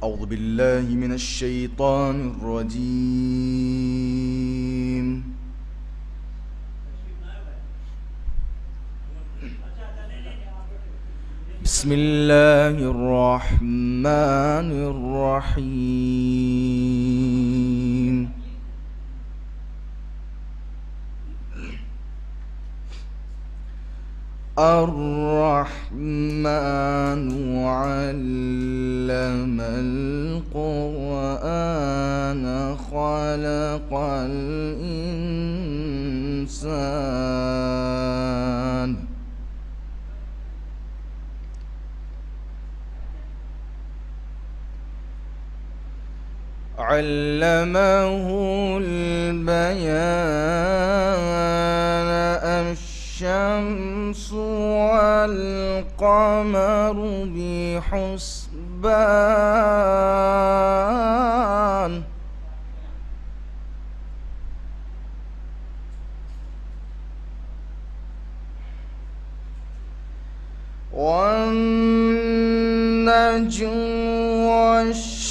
أعوذ بالله من الشيطان الرجيم. بسم الله الرحمن الرحيم. الرحمن علم القرآن خلق الإنسان علمه البيان الشمس والقمر بحسبان والنجم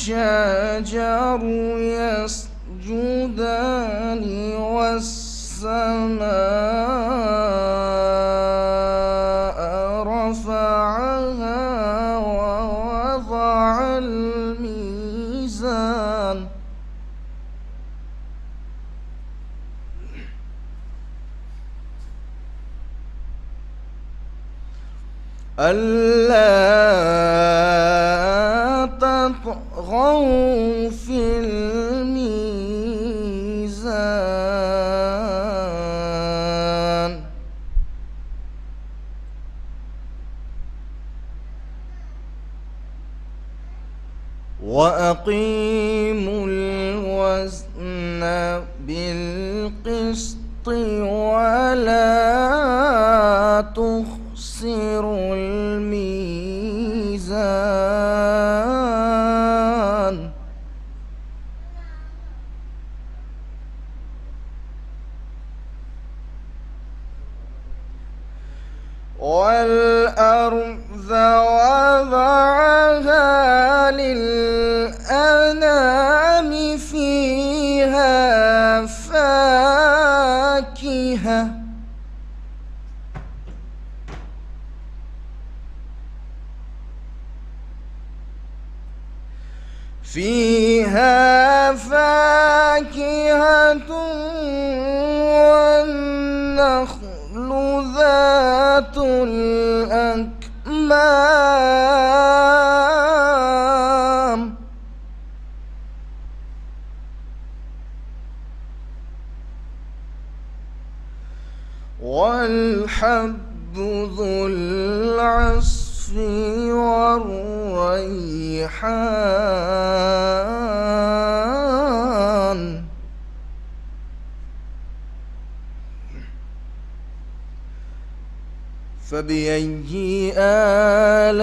والشجر يسجدان والسماء رفعها ووضع الميزان ألا تطغوا في الميزان وأقيموا الوزن بالقسط ولا تخسروا الميزان والأرض وضعها للأنام فيها فاكهة والنخل ذات الأكمام والحب ذو العصف والريحان فبأي آلاء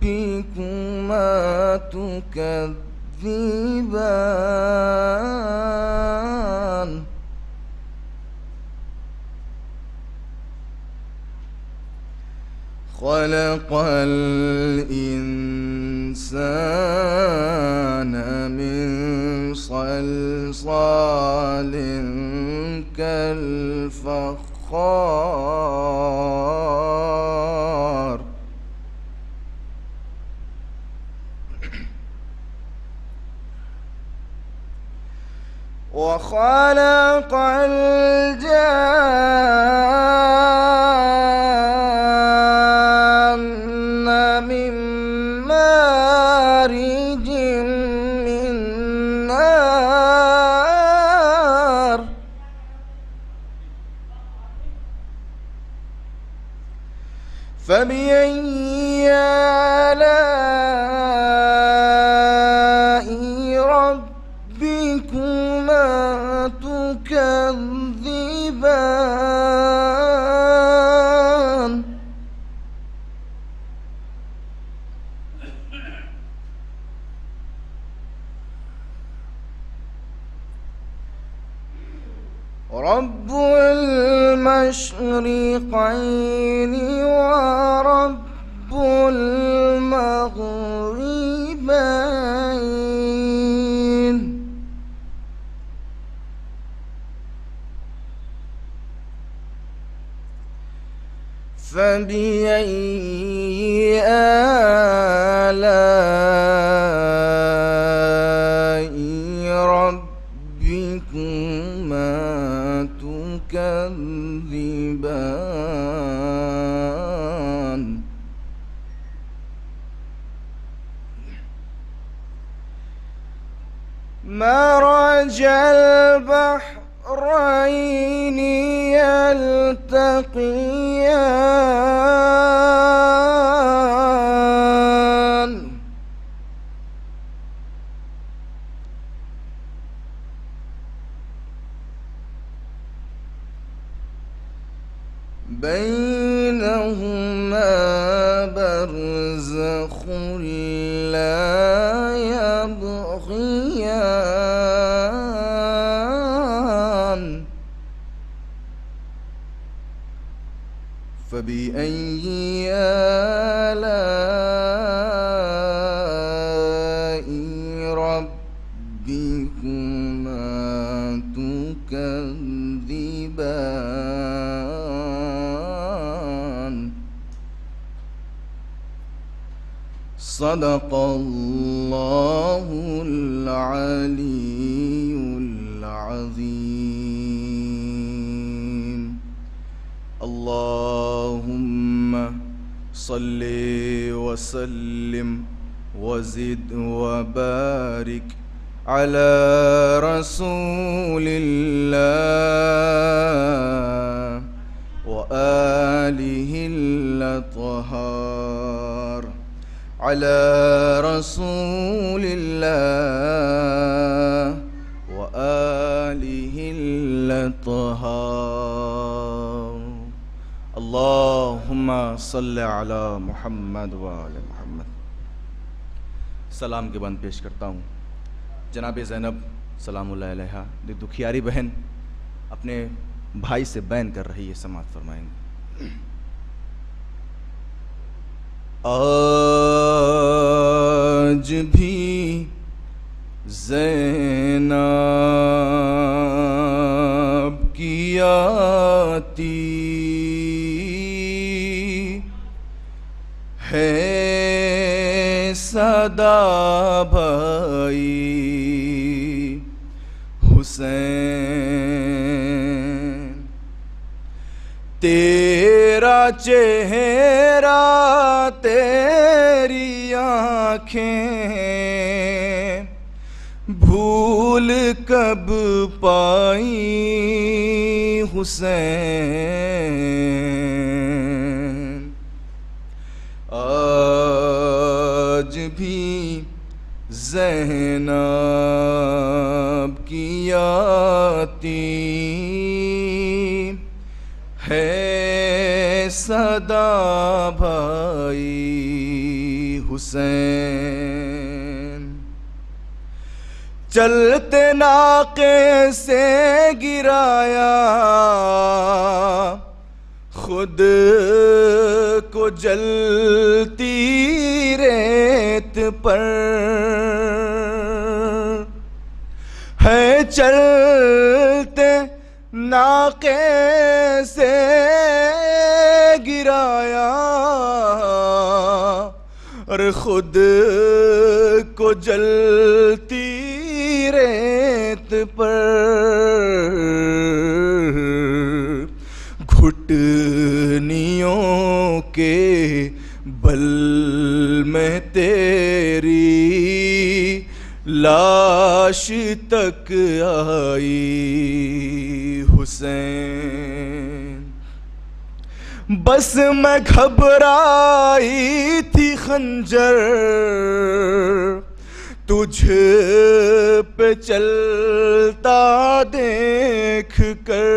ربكما تكذبان خلق الإنسان من صلصال كالفخار وخلق الجان من مارج من نار فبأي آلاء رب المشرقين ورب المغربين فبأي آلاء ربكما تكذبان مرج البحرين يلتقيان بينهما برزخ لا يبغيان فبأي آلاء ربكما تكذبان صدق الله العلي العظيم. اللهم صل وسلم وزد وبارك على رسول الله وآله الأطهار على رسول الله وآله الأطهار. اللهم صل على محمد وآل محمد. سلام کے بعد پیش کرتا ہوں جناب زینب سلام اللہ علیہا، جو دکھیاری بہن اپنے بھائی سے بین کر رہی ہے، سماعت فرمائیں گے. آج بھی زینب کی آتی ہے صدا بھائی حسین، تیرا چہرہ تیری آنکھیں بھول کب پائی حسین. آج بھی زینب کی آتی ہے صدا بھائی حسین. چلتے ناقے سے گرایا خود کو جلتی ریت پر ہے، چلتے ناقے سے گرایا اور خود کو جلتی ریت پر گھٹنیوں کے بل میں تیری لاش تک آئی حسین. بس میں گھبرائی تھی خنجر تجھ پہ چلتا دیکھ کر.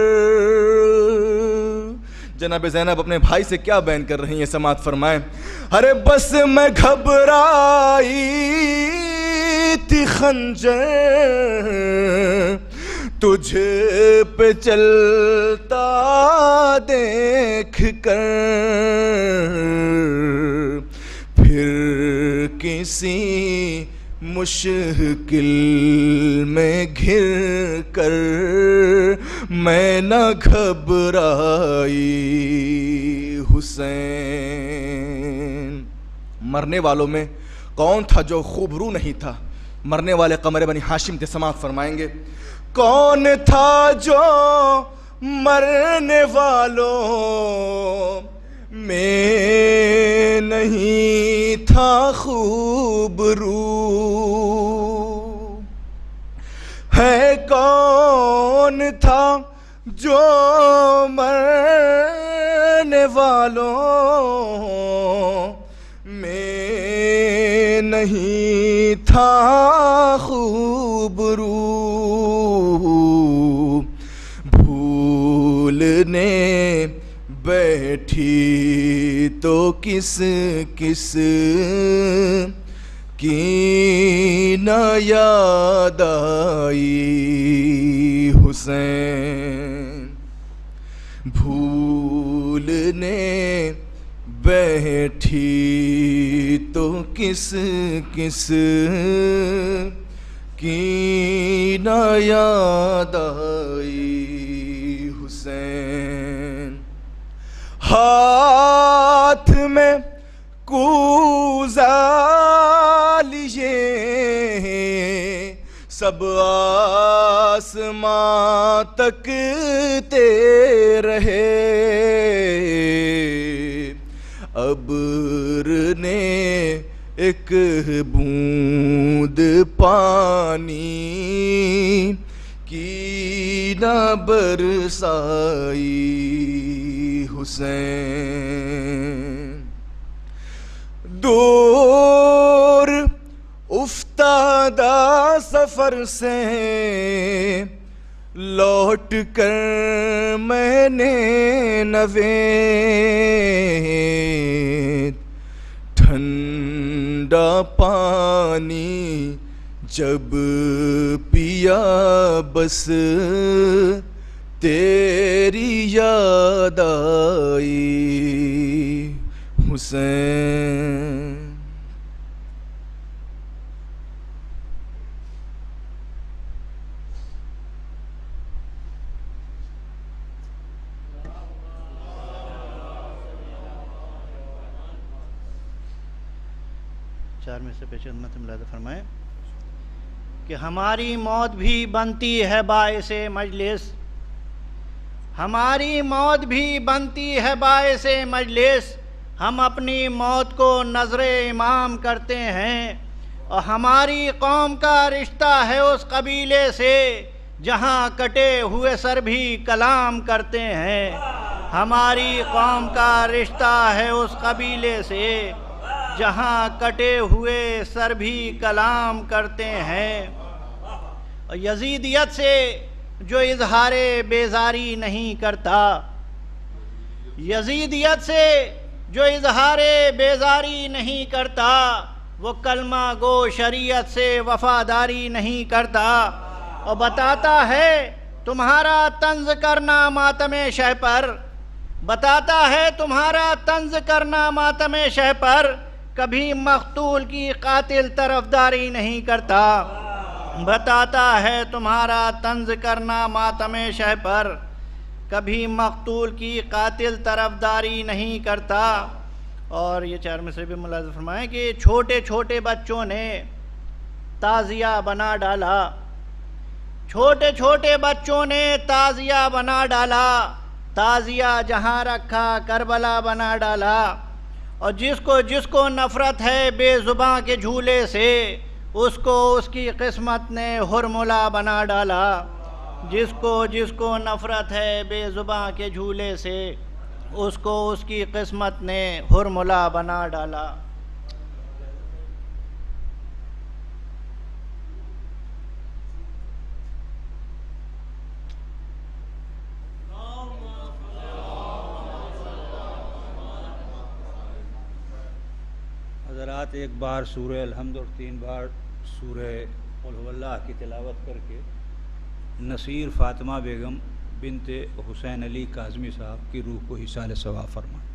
جناب زینب اپنے بھائی سے کیا بیان کر رہی ہیں، سماعت فرمائیں. ارے بس میں گھبرائی تھی خنجر تجھ پہ چلتا دیکھ کر پھر کسی مشکل میں گھر کر میں نہ گھبرائی حسین۔ مرنے والوں میں کون تھا جو خوبرو نہیں تھا؟ مرنے والے قمر بنی ہاشم سماعت فرمائیں گے، کون تھا جو مرنے والوں میں نہیں تھا خوبرو؟ ہے کون تھا جو مرنے والوں میں نہیں تھا خوبرو؟ بھولنے بیٹھی تو کس کس کی نہ یاد آئی حسین؟ بھولنے بیٹھی تو کس کس کی نہ یاد آئی حسین؟ ہاتھ میں کوزہ لیے سب آسماں تکتے رہے، ابر نے ایک بوند پانی کی نہ برسائی حسین؟ دور افتادہ سفر سے لوٹ کر میں نے نوید ٹھنڈا پانی جب پیا بس تیری یاد آئی حسین۔ چار میں سے پیش خدمت ملاحظہ فرمائیں کہ ہماری موت بھی بنتی ہے باعث مجلس، ہماری موت بھی بنتی ہے باعث مجلس، ہم اپنی موت کو نظر امام کرتے ہیں، اور ہماری قوم کا رشتہ ہے اس قبیلے سے جہاں کٹے ہوئے سر بھی کلام کرتے ہیں، ہماری قوم کا رشتہ ہے اس قبیلے سے جہاں کٹے ہوئے سر بھی کلام کرتے ہیں۔ اور یزیدیت سے جو اظہار بیزاری نہیں کرتا، یزیدیت سے جو اظہار بیزاری نہیں کرتا، وہ کلمہ گو شریعت سے وفاداری نہیں کرتا، اور بتاتا ہے تمہارا طنز کرنا ماتم شہ پر، بتاتا ہے تمہارا طنز کرنا ماتم شہ پر کبھی مقتول کی قاتل طرفداری نہیں کرتا، بتاتا ہے تمہارا طنز کرنا ماتم شہ پر کبھی مقتول کی قاتل طرفداری نہیں کرتا۔ اور یہ چار مصرے بھی ملاحظہ فرمائیں کہ چھوٹے چھوٹے بچوں نے تعزیہ بنا ڈالا، چھوٹے چھوٹے بچوں نے تعزیہ بنا ڈالا، تعزیہ جہاں رکھا کربلا بنا ڈالا، اور جس کو نفرت ہے بے زباں کے جھولے سے اس کو اس کی قسمت نے ہرملا بنا ڈالا، جس کو نفرت ہے بے زباں کے جھولے سے اس کو اس کی قسمت نے ہرملا بنا ڈالا۔ حضرات ایک بار سورہ الحمد اور 3 بار سورہ قل هو اللہ کی تلاوت کر کے نصیر فاطمہ بیگم بنت حسین علی کاظمی صاحب کی روح کو ایصال ثواب فرمائیں۔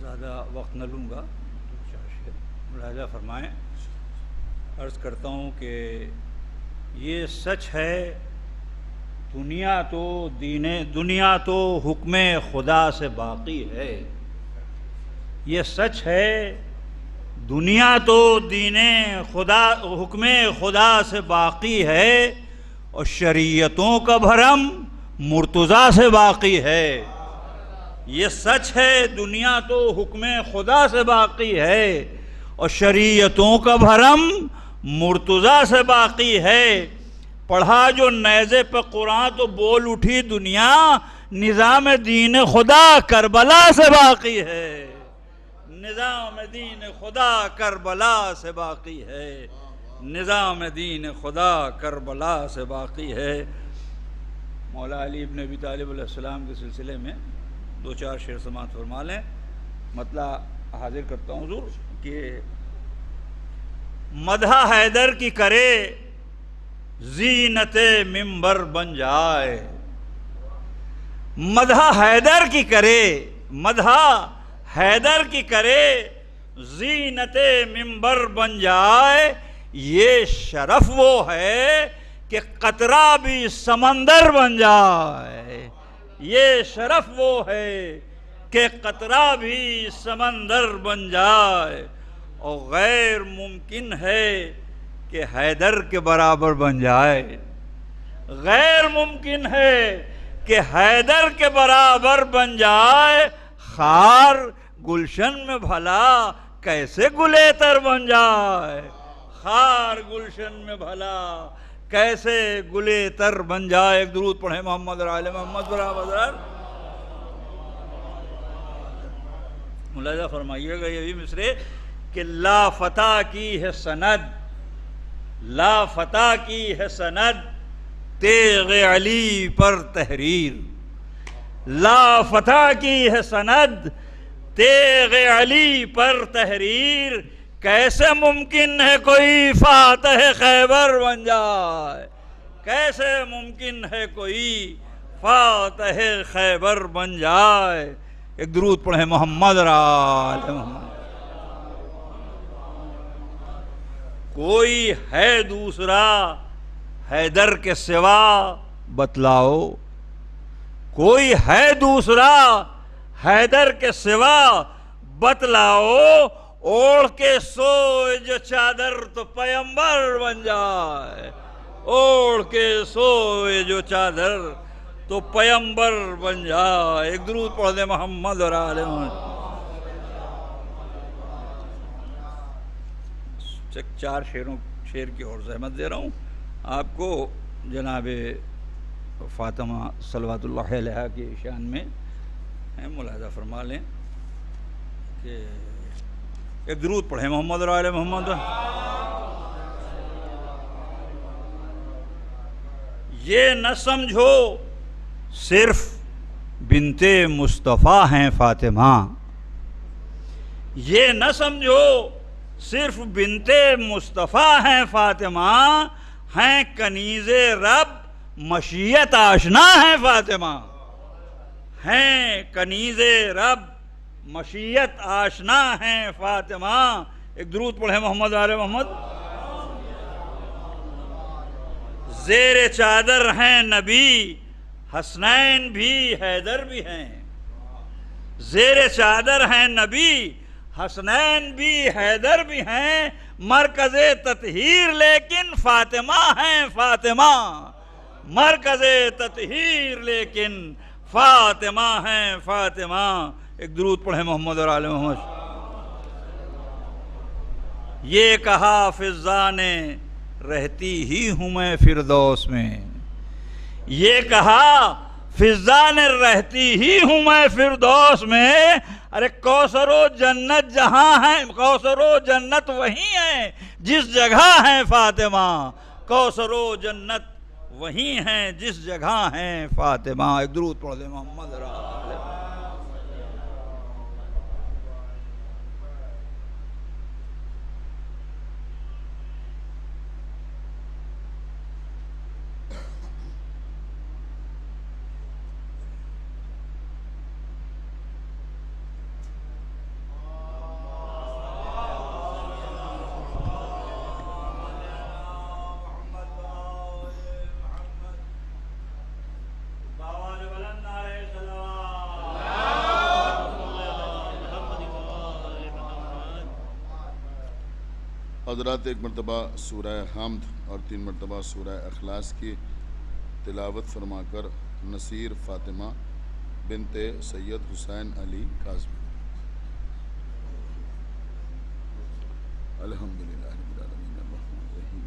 زیادہ وقت نہ لوں گا، دو چار شعر ملاحظہ فرمائیں۔ عرض کرتا ہوں کہ یہ سچ ہے دنیا تو حکم خدا سے باقی ہے۔ یہ سچ ہے دنیا تو حکم خدا سے باقی ہے، اور شریعتوں کا بھرم مرتضیٰ سے باقی ہے۔ یہ سچ ہے دنیا تو حکم خدا سے باقی ہے، اور شریعتوں کا بھرم مرتضیٰ سے باقی ہے۔ پڑھا جو نیزے پہ قرآن تو بول اٹھی دنیا، نظام دین خدا کربلا سے باقی ہے۔ نظام دین خدا کربلا سے باقی ہے۔ نظام دین خدا کربلا سے باقی ہے۔ مولا علی ابن ابی طالب علیہ السلام کے سلسلے میں دو چار شعر سماعت فرما لیں۔ مطلب حاضر کرتا ہوں حضور کہ مدح حیدر کی کرے زینت منبر بن جائے۔ مدح حیدر کی کرے زینت منبر بن جائے۔ یہ شرف وہ ہے کہ قطرہ بھی سمندر بن جائے۔ یہ شرف وہ ہے کہ قطرہ بھی سمندر بن جائے، اور غیر ممکن ہے کہ حیدر کے برابر بن جائے۔ غیر ممکن ہے کہ حیدر کے برابر بن جائے۔ خار گلشن میں بھلا کیسے گلیتر بن جائے۔ خار گلشن میں بھلا کیسے گلیتر بن جائے۔ ایک درود پڑھیں محمد اور آل محمد برابر۔ ملاحظہ فرمائیے گا یہ بھی مصرے کہ لا فتح کی ہے سند، لا فتح کی ہے سند تیغ علی پر تحریر۔ لا فتح کی ہے سند تیغ علی پر تحریر، کیسے ممکن ہے کوئی فاتح خیبر بن جائے۔ کیسے ممکن ہے کوئی فاتح خیبر بن جائے۔ ایک درود پڑھیں محمد اور آل محمد۔ کوئی ہے دوسرا حیدر کے سوا بتلاؤ۔ کوئی ہے دوسرا حیدر کے سوا بتلاؤ، اوڑھ کے سوئے جو چادر تو پیمبر بن جائے۔ اوڑھ کے سوئے جو چادر تو پیمبر بن جائے۔ ایک درود پڑھ دیں محمد اور آل محمد۔ چار شعر کی اور زحمت دے رہا ہوں آپ کو، جناب فاطمہ صلوات اللہ علیہ کی شان میں ملاحظہ فرما لیں کہ ایک درود پڑھیں محمد اور آل محمد۔ یہ نہ سمجھو صرف بنت مصطفیٰ ہیں فاطمہ۔ یہ نہ سمجھو صرف بنت مصطفیٰ ہیں فاطمہ، ہیں کنیز رب مشیت آشنا ہیں فاطمہ۔ ہیں کنیز رب مشیت آشنا ہیں فاطمہ۔ ایک درود پڑھیں محمد آل محمد۔ زیر چادر ہیں نبی حسنین بھی حیدر بھی ہیں۔ زیر چادر ہیں نبی حسنین بھی حیدر بھی ہیں، مرکز تطہیر لیکن فاطمہ ہیں فاطمہ۔ مرکز تطہیر لیکن فاطمہ ہیں فاطمہ۔ ایک درود پڑھیں محمد اور آل محمد۔ یہ کہا فضا نے رہتی ہی ہوں میں فردوس میں، یہ کہا فضا نے رہتی ہی ہوں میں فردوس میں۔ ارے کوثر و جنت جہاں ہیں، کوثر و جنت وہی ہیں جس جگہ ہیں فاطمہ، کوثر و جنت وہی ہیں جس جگہ ہیں فاطمہ۔ ایک درود پڑھ دیں محمد رسول اللہ۔ حضرات، ایک مرتبہ سورہ حمد اور 3 مرتبہ سورہ اخلاص کی تلاوت فرما کر نصیر فاطمہ بنت سید حسین علی کاظمی۔ الحمدللہ رب العالمین الرحمن الرحیم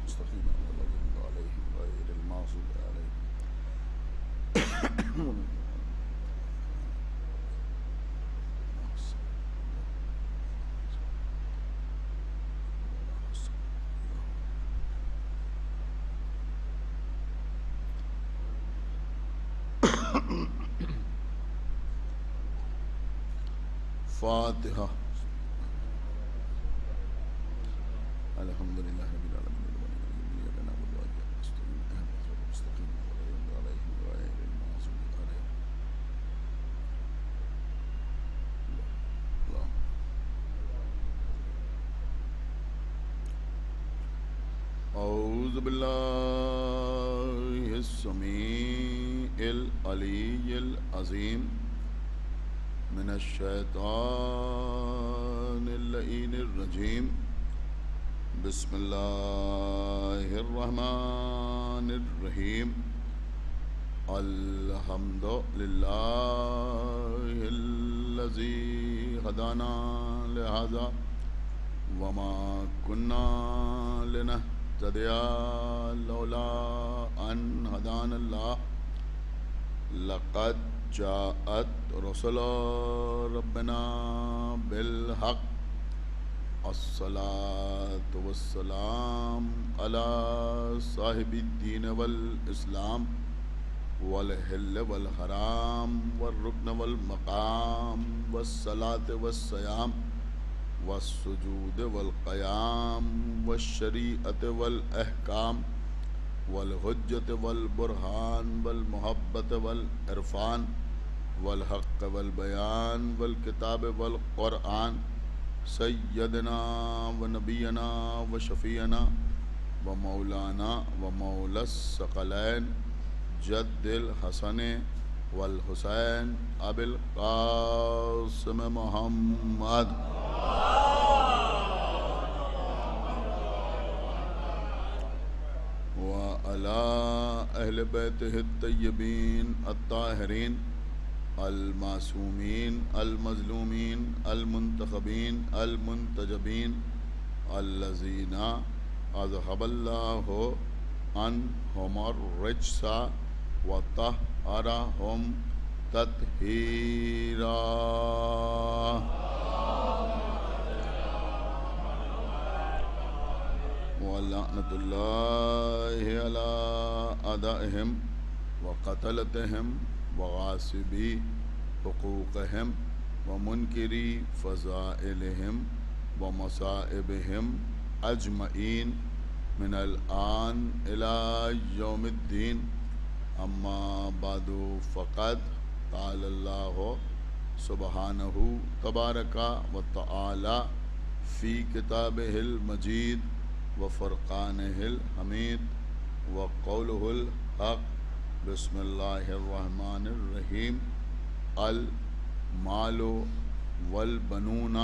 مستقیم علیہم غیر المغضوب علیہم۔ فاتحہ۔ الحمدللہ رب العالمین ایاک نعبد و ایاک نستعین اہدنا الصراط المستقیم صراط الذین انعمت علیہم غیر المغضوب علیہم۔ اعوذ باللہ السمیع العلی العظیم من الشیطان اللعین الرجیم۔ بسم اللہ الرحمن الرحیم۔ الحمد للہ الذی ہدانا لہذا وما كنا لنهتدی لولا ان ہدانا اللہ۔ لقد جاءت رسل ربنا بالحق۔ الصلاة والسلام على صاحب الدین والاسلام والحل والحرام والرکن والمقام والصلاة والصیام والسجود والقیام والشریعة والاحکام والحجة والبرہان والمحبت والعرفان والحق والبیان والکتاب والقرآن سیدنا ونبینا وشفیعنا ومولانا ومولا الثقلین جد الحسن والحسین ابی القاسم محمد وعلى أهل بيته الطيبين الطاهرين المعصومين المظلومين المنتخبين المنتجبين الذين أذهب الله عنهم الرجس وطهرهم تطهيرا۔ وَلَعْنَةُ اللَّهِ عَلَىٰ أَعْدَائِهِمْ وَقَتْلَتِهِمْ وَغَاصِبِي حُقُوقِهِمْ وَمُنْكِرِي فَضَائِلِهِمْ وَمَصَائِبِهِمْ أَجْمَعِينَ مِنَ الْآنِ إِلَىٰ يَوْمِ الدِّينِ۔ أَمَّا بَعْدُ فَقَدْ قَالَ اللَّهُ سُبْحَانَهُ تَبَارَكَ وَتَعَالَىٰ فِي كِتَابِهِ الْمَجِيدِ وفرقانہ الحمید وقولہ الحق۔ بسم اللہ الرحمن الرحیم۔ المال والبنون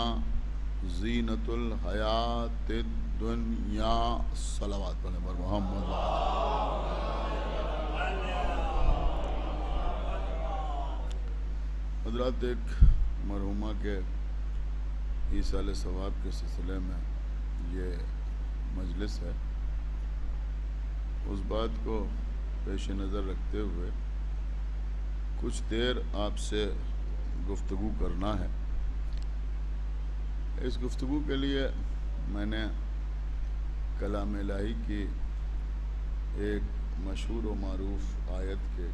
زینۃ الحیات الدنیا۔ صلوات پڑھیں پر محمد۔ حضرات، ایک مرحومہ کے ایصال ثواب کے سلسلے میں یہ مجلس ہے، اس بات کو پیش نظر رکھتے ہوئے کچھ دیر آپ سے گفتگو کرنا ہے۔ اس گفتگو کے لیے میں نے کلام الہی کی ایک مشہور و معروف آیت کے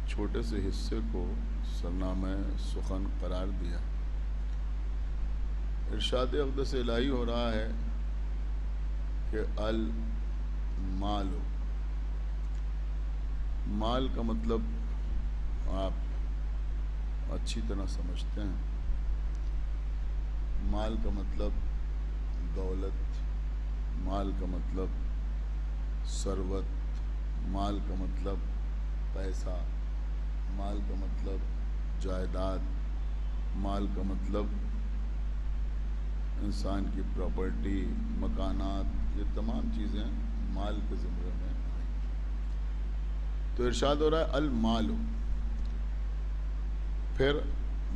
چھوٹے سے حصے کو سرنامہ سخن قرار دیا۔ ارشاد اقدس الہی ہو رہا ہے کہ المال، مال کا مطلب آپ اچھی طرح سمجھتے ہیں۔ مال کا مطلب دولت، مال کا مطلب ثروت، مال کا مطلب پیسہ، مال کا مطلب جائیداد، مال کا مطلب انسان کی پراپرٹی، مکانات، یہ تمام چیزیں مال کے زمرے میں آئیں۔ تو ارشاد ہو رہا ہے المال، پھر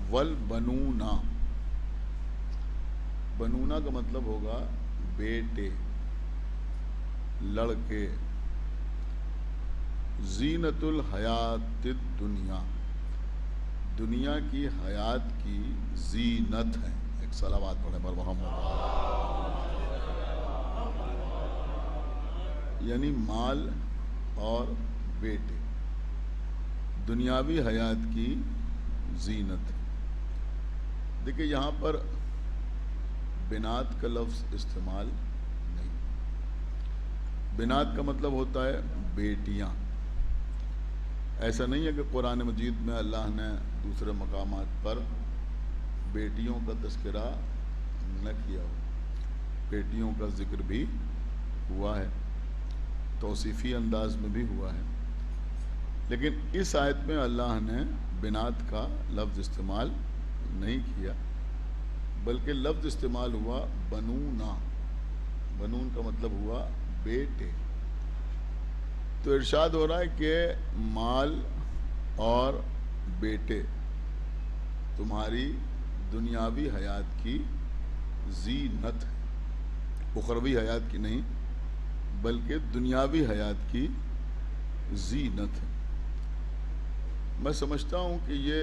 والبنونا، بنونا کا مطلب ہوگا بیٹے، لڑکے، زینت الحیات الدنیا، دنیا کی حیات کی زینت ہے۔ ایک صلوات پڑھیں بر محمد۔ یعنی مال اور بیٹے دنیاوی حیات کی زینت ہے۔ دیکھیں یہاں پر بنات کا لفظ استعمال نہیں۔ بنات کا مطلب ہوتا ہے بیٹیاں۔ ایسا نہیں ہے کہ قرآن مجید میں اللہ نے دوسرے مقامات پر بیٹیوں کا تذکرہ نہ کیا ہو، بیٹیوں کا ذکر بھی ہوا ہے، توصیفی انداز میں بھی ہوا ہے، لیکن اس آیت میں اللہ نے بنات کا لفظ استعمال نہیں کیا، بلکہ لفظ استعمال ہوا بنونا۔ بنون کا مطلب ہوا بیٹے۔ تو ارشاد ہو رہا ہے کہ مال اور بیٹے تمہاری دنیاوی حیات کی زینت ہے، اخروی حیات کی نہیں بلکہ دنیاوی حیات کی زینت ہے۔ میں سمجھتا ہوں کہ یہ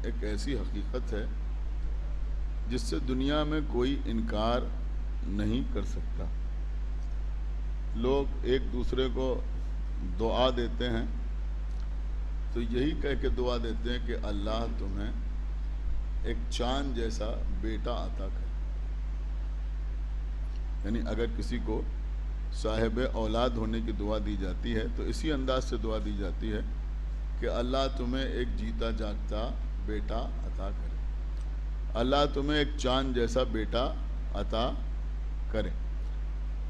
ایک ایسی حقیقت ہے جس سے دنیا میں کوئی انکار نہیں کر سکتا۔ لوگ ایک دوسرے کو دعا دیتے ہیں تو یہی کہہ کے دعا دیتے ہیں کہ اللہ تمہیں ایک چاند جیسا بیٹا عطا کرے۔ یعنی اگر کسی کو صاحب اولاد ہونے کی دعا دی جاتی ہے تو اسی انداز سے دعا دی جاتی ہے کہ اللہ تمہیں ایک جیتا جاگتا بیٹا عطا کرے، اللہ تمہیں ایک چاند جیسا بیٹا عطا کرے۔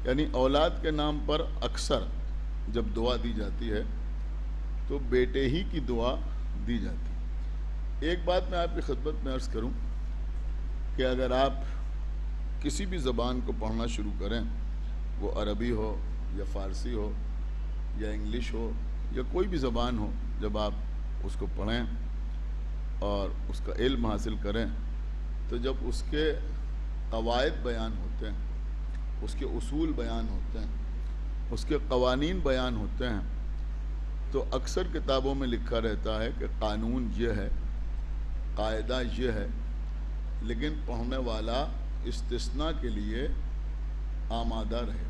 یعنی اولاد کے نام پر اکثر جب دعا دی جاتی ہے تو بیٹے ہی کی دعا دی جاتی ہے۔ ایک بات میں آپ کی خدمت میں عرض کروں کہ اگر آپ کسی بھی زبان کو پڑھنا شروع کریں، وہ عربی ہو یا فارسی ہو یا انگلش ہو یا کوئی بھی زبان ہو، جب آپ اس کو پڑھیں اور اس کا علم حاصل کریں تو جب اس کے قواعد بیان ہوتے ہیں، اس کے اصول بیان ہوتے ہیں، اس کے قوانین بیان ہوتے ہیں تو اکثر کتابوں میں لکھا رہتا ہے کہ قانون یہ ہے، قاعدہ یہ ہے، لیکن پڑھنے والا استثناء کے لیے آمادہ رہے۔